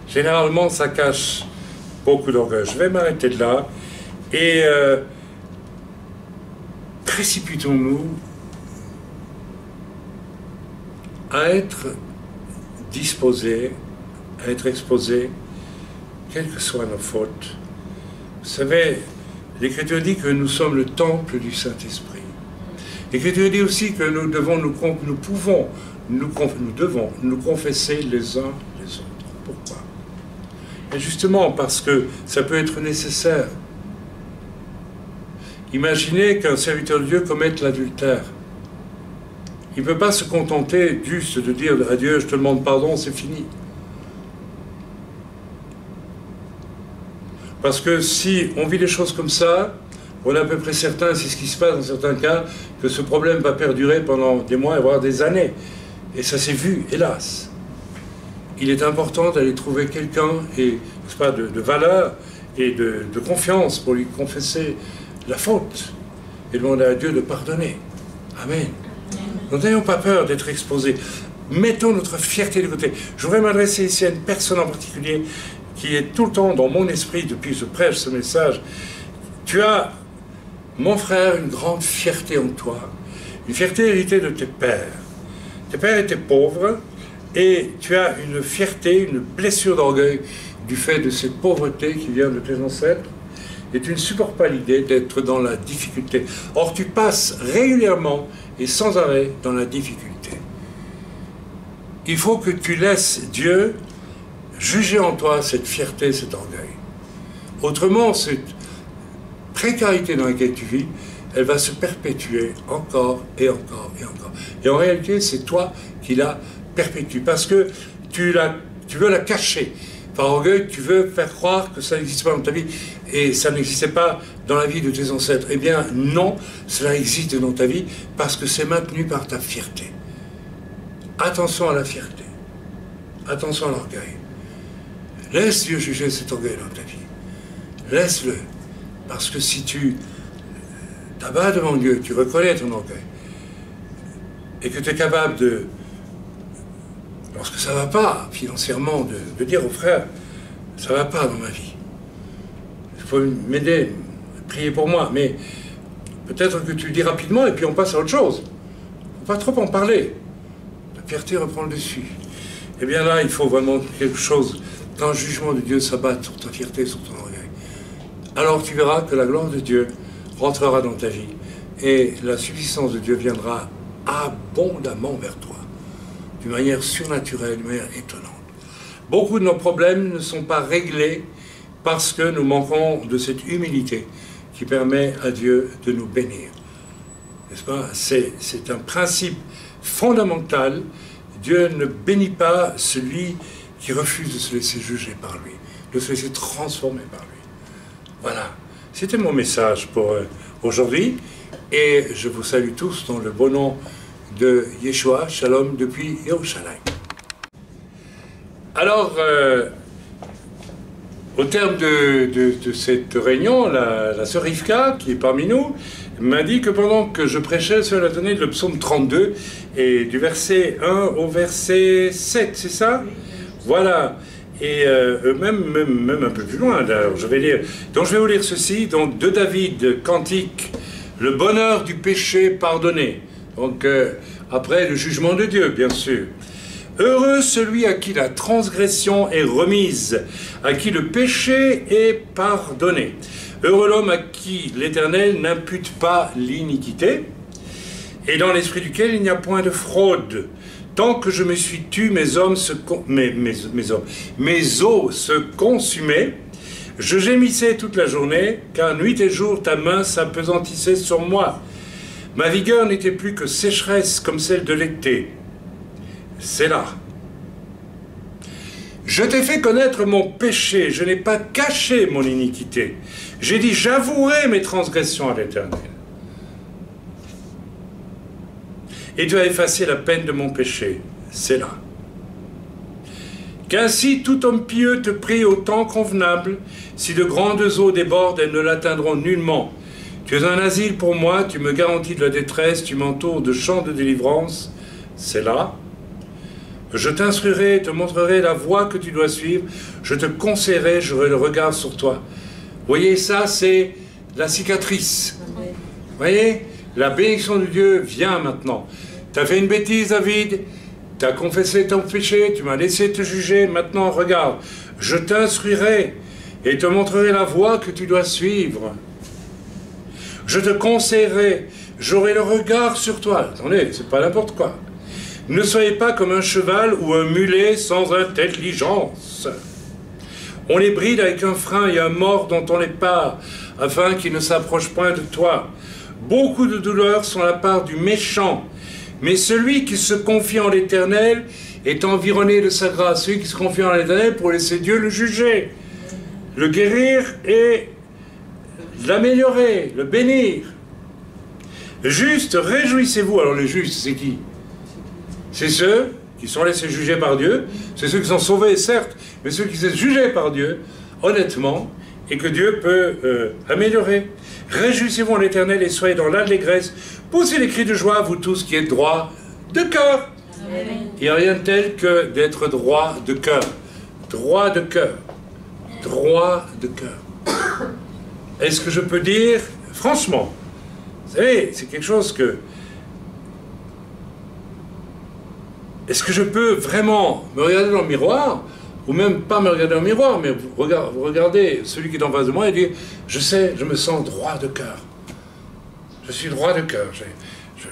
Généralement, ça cache beaucoup d'orgueil. Je vais m'arrêter de là. Et précipitons-nous à être disposés, à être exposés, quelles que soient nos fautes. Vous savez, l'Écriture dit que nous sommes le temple du Saint-Esprit. L'Écriture dit aussi que nous devons nous confesser les uns les autres. Pourquoi? Et justement parce que ça peut être nécessaire. Imaginez qu'un serviteur de Dieu commette l'adultère. Il ne peut pas se contenter juste de dire à Dieu, je te demande pardon, c'est fini. Parce que si on vit des choses comme ça, on est à peu près certain, c'est ce qui se passe dans certains cas, que ce problème va perdurer pendant des mois, voire des années. Et ça s'est vu, hélas. Il est important d'aller trouver quelqu'un, et pas de valeur et de confiance pour lui confesser la faute et demander à Dieu de pardonner. Amen. Nous n'ayons pas peur d'être exposés. Mettons notre fierté de côté. Je voudrais m'adresser ici à une personne en particulier qui est tout le temps dans mon esprit depuis que je prêche ce message. Tu as, mon frère, une grande fierté en toi. Une fierté héritée de tes pères. Tes pères étaient pauvres et tu as une fierté, une blessure d'orgueil du fait de cette pauvreté qui vient de tes ancêtres. Et tu ne supportes pas l'idée d'être dans la difficulté. Or, tu passes régulièrement et sans arrêt dans la difficulté. Il faut que tu laisses Dieu juger en toi cette fierté, cet orgueil. Autrement, cette précarité dans laquelle tu vis, elle va se perpétuer encore et encore et encore. Et en réalité, c'est toi qui la perpétues, parce que tu veux la cacher. Par orgueil, tu veux faire croire que ça n'existe pas dans ta vie, et ça n'existait pas dans la vie de tes ancêtres. Eh bien, non, cela existe dans ta vie, parce que c'est maintenu par ta fierté. attention à la fierté, attention à l'orgueil. Laisse Dieu juger cet orgueil dans ta vie. Laisse-le. Parce que si tu t'abats devant Dieu, tu reconnais ton orgueil, et que tu es capable de, lorsque ça ne va pas financièrement, de dire aux frères, ça ne va pas dans ma vie. Il faut m'aider, prier pour moi, mais peut-être que tu le dis rapidement et puis on passe à autre chose. Il ne faut pas trop en parler. La fierté reprend le dessus. Et bien là, il faut vraiment quelque chose, quand le jugement de Dieu s'abat sur ta fierté, sur ton orgueil. Alors tu verras que la gloire de Dieu rentrera dans ta vie et la subsistance de Dieu viendra abondamment vers toi, d'une manière surnaturelle, d'une manière étonnante. Beaucoup de nos problèmes ne sont pas réglés parce que nous manquons de cette humilité qui permet à Dieu de nous bénir. N'est-ce pas? C'est un principe fondamental. Dieu ne bénit pas celui qui refuse de se laisser juger par lui, de se laisser transformer par lui. Voilà, c'était mon message pour aujourd'hui, et je vous salue tous dans le beau nom de Yeshua, Shalom, depuis Yerushalayim. Alors, au terme de cette réunion, la sœur Rivka, qui est parmi nous, m'a dit que pendant que je prêchais, le Seigneur a donné le psaume 32, et du verset 1 au verset 7, c'est ça? Voilà. Et même un peu plus loin, alors, je vais lire. Donc je vais vous lire ceci, donc de David, cantique, le bonheur du péché pardonné. Donc après le jugement de Dieu, bien sûr. Heureux celui à qui la transgression est remise, à qui le péché est pardonné. Heureux l'homme à qui l'Éternel n'impute pas l'iniquité, et dans l'esprit duquel il n'y a point de fraude. Tant que je me suis tu, mes os se consumaient. Je gémissais toute la journée, car nuit et jour ta main s'apesantissait sur moi. Ma vigueur n'était plus que sécheresse comme celle de l'été. C'est là. Je t'ai fait connaître mon péché, je n'ai pas caché mon iniquité. J'ai dit, j'avouerai mes transgressions à l'Éternel. Et tu as effacé la peine de mon péché. C'est là. Qu'ainsi tout homme pieux te prie au temps convenable, si de grandes eaux débordent, elles ne l'atteindront nullement. Tu es un asile pour moi, tu me garantis de la détresse, tu m'entoures de chants de délivrance. C'est là. Je t'instruirai, te montrerai la voie que tu dois suivre, je te conseillerai, j'aurai le regard sur toi. Voyez, ça c'est la cicatrice. Voyez, la bénédiction de Dieu vient maintenant. Tu as fait une bêtise, David, tu as confessé ton péché, tu m'as laissé te juger, maintenant regarde, je t'instruirai et te montrerai la voie que tu dois suivre. Je te conseillerai, j'aurai le regard sur toi. Attendez, c'est pas n'importe quoi. Ne soyez pas comme un cheval ou un mulet sans intelligence. On les bride avec un frein et un mors dont on les part, afin qu'ils ne s'approchent point de toi. Beaucoup de douleurs sont la part du méchant, mais celui qui se confie en l'Éternel est environné de sa grâce. Celui qui se confie en l'Éternel pour laisser Dieu le juger, le guérir et l'améliorer, le bénir. Juste, réjouissez-vous. Alors les justes, c'est qui? C'est ceux qui sont laissés juger par Dieu, c'est ceux qui sont sauvés, certes, mais ceux qui sont jugés par Dieu, honnêtement, et que Dieu peut améliorer. Réjouissez-vous en l'Éternel et soyez dans l'allégresse. Poussez les cris de joie, vous tous qui êtes droits de cœur. Il n'y a rien de tel que d'être droit de cœur. Droit de cœur. Droit de cœur. Est-ce que je peux dire, franchement, vous savez, c'est quelque chose que... Est-ce que je peux vraiment me regarder dans le miroir, ou même pas me regarder dans le miroir, mais vous regardez celui qui est en face de moi et dire, je sais, je me sens droit de cœur. Je suis droit de cœur.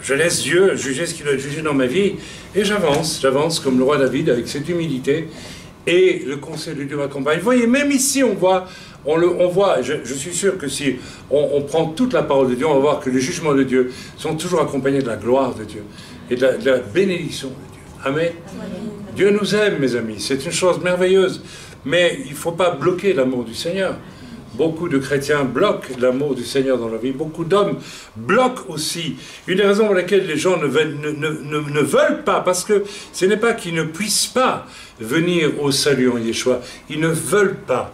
Je laisse Dieu juger ce qu'il doit juger dans ma vie, et j'avance comme le roi David avec cette humilité, et le conseil de Dieu m'accompagne. Vous voyez, même ici, on voit, je suis sûr que si on prend toute la parole de Dieu, on va voir que les jugements de Dieu sont toujours accompagnés de la gloire de Dieu, et de la bénédiction de Dieu. Amen. Dieu nous aime, mes amis, c'est une chose merveilleuse, mais il ne faut pas bloquer l'amour du Seigneur. beaucoup de chrétiens bloquent l'amour du Seigneur dans leur vie. Beaucoup d'hommes bloquent aussi. Une des raisons pour lesquelles les gens ne veulent pas, parce que ce n'est pas qu'ils ne puissent pas venir au salut en Yeshua. Ils ne veulent pas.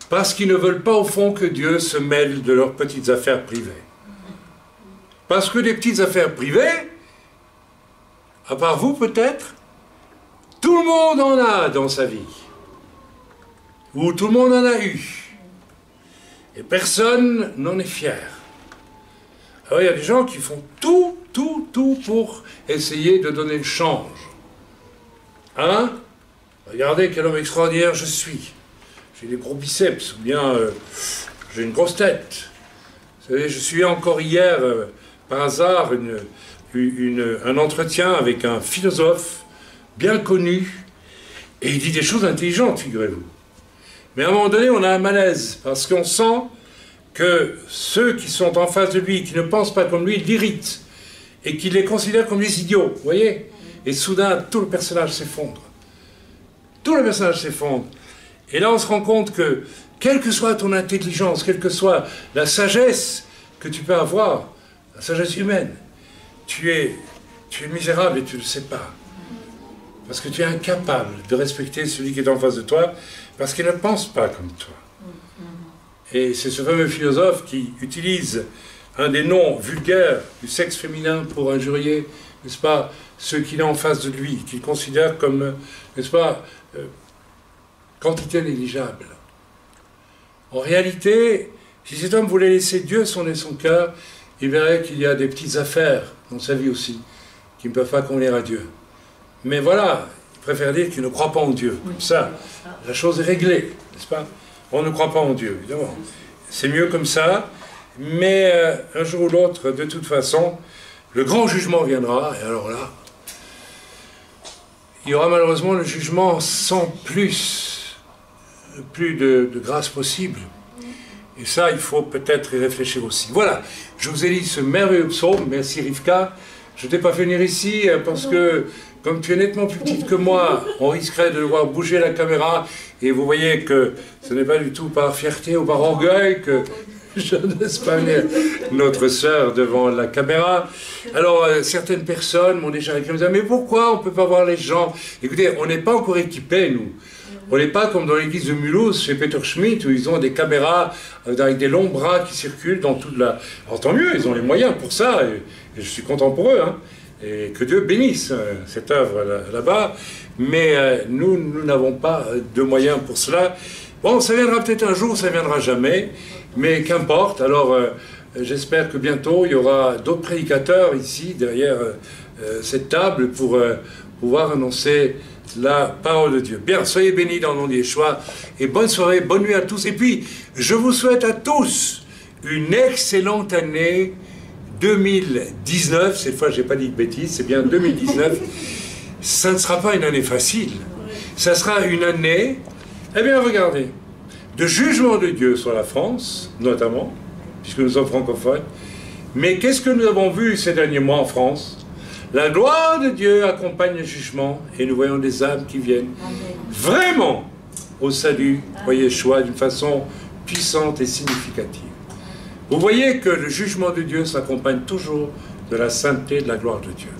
Parce qu'ils ne veulent pas au fond que Dieu se mêle de leurs petites affaires privées. Parce que les petites affaires privées, à part vous peut-être, tout le monde en a dans sa vie. Ou tout le monde en a eu. Et personne n'en est fier. Alors il y a des gens qui font tout pour essayer de donner le change. Hein? Regardez quel homme extraordinaire je suis. J'ai des gros biceps, ou bien j'ai une grosse tête. Vous savez, je suis encore hier, par hasard, un entretien avec un philosophe bien connu, et il dit des choses intelligentes, figurez-vous. Mais à un moment donné, on a un malaise, parce qu'on sent que ceux qui sont en face de lui, qui ne pensent pas comme lui, l'irritent, et qui les considèrent comme des idiots, vous voyez? Et soudain, tout le personnage s'effondre. Tout le personnage s'effondre. Et là, on se rend compte que, quelle que soit ton intelligence, quelle que soit la sagesse que tu peux avoir, la sagesse humaine, tu es misérable et tu ne le sais pas. Parce que tu es incapable de respecter celui qui est en face de toi, parce qu'il ne pense pas comme toi. Et c'est ce fameux philosophe qui utilise un des noms vulgaires du sexe féminin pour injurier, n'est-ce pas, ceux qu'il a en face de lui, qu'il considère comme, n'est-ce pas, quantité négligeable. En réalité, si cet homme voulait laisser Dieu sonder son cœur, il verrait qu'il y a des petites affaires dans sa vie aussi, qui ne peuvent pas convenir à Dieu. Mais voilà, il préfère dire qu'il ne croit pas en Dieu. Comme ça, la chose est réglée, n'est-ce pas? On ne croit pas en Dieu, évidemment. C'est mieux comme ça, mais un jour ou l'autre, de toute façon, le grand jugement viendra, et alors là, il y aura malheureusement le jugement sans plus de grâce possible. Et ça, il faut peut-être y réfléchir aussi. Voilà, je vous ai dit ce merveilleux psaume, merci Rivka. Je ne t'ai pas fait venir ici parce que, comme tu es nettement plus petite que moi, on risquerait de voir bouger la caméra, et vous voyez que ce n'est pas du tout par fierté ou par orgueil que je ne laisse pas venir notre sœur devant la caméra. Alors, certaines personnes m'ont déjà écrit, mais pourquoi on ne peut pas voir les gens? Écoutez, on n'est pas encore équipés, nous. On n'est pas comme dans l'église de Mulhouse, chez Peter Schmidt, où ils ont des caméras avec des longs bras qui circulent dans toute la... Alors tant mieux, ils ont les moyens pour ça, et je suis content pour eux, hein. Et que Dieu bénisse cette œuvre là-bas, mais nous n'avons pas de moyens pour cela. Bon, ça viendra peut-être un jour, ça viendra jamais, mais qu'importe. Alors, j'espère que bientôt, il y aura d'autres prédicateurs ici, derrière cette table, pour pouvoir annoncer la parole de Dieu. Bien, soyez bénis dans le nom de Yeshua, et bonne soirée, bonne nuit à tous. Et puis, je vous souhaite à tous une excellente année 2019. Cette fois, je n'ai pas dit de bêtises, c'est bien 2019. Ça ne sera pas une année facile. Ça sera une année, eh bien, regardez, de jugement de Dieu sur la France, notamment, puisque nous sommes francophones. Mais qu'est-ce que nous avons vu ces derniers mois en France? La gloire de Dieu accompagne le jugement, et nous voyons des âmes qui viennent vraiment au salut, voyez, Yeshua, d'une façon puissante et significative. Vous voyez que le jugement de Dieu s'accompagne toujours de la sainteté, de la gloire de Dieu.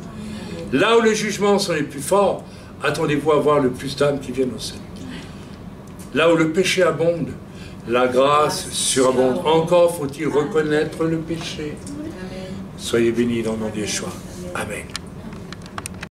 Là où les jugements sont les plus forts, attendez-vous à voir le plus d'âmes qui viennent au salut. Là où le péché abonde, la grâce surabonde. Encore faut-il reconnaître le péché. Soyez bénis dans le nom de Yeshua. Amen.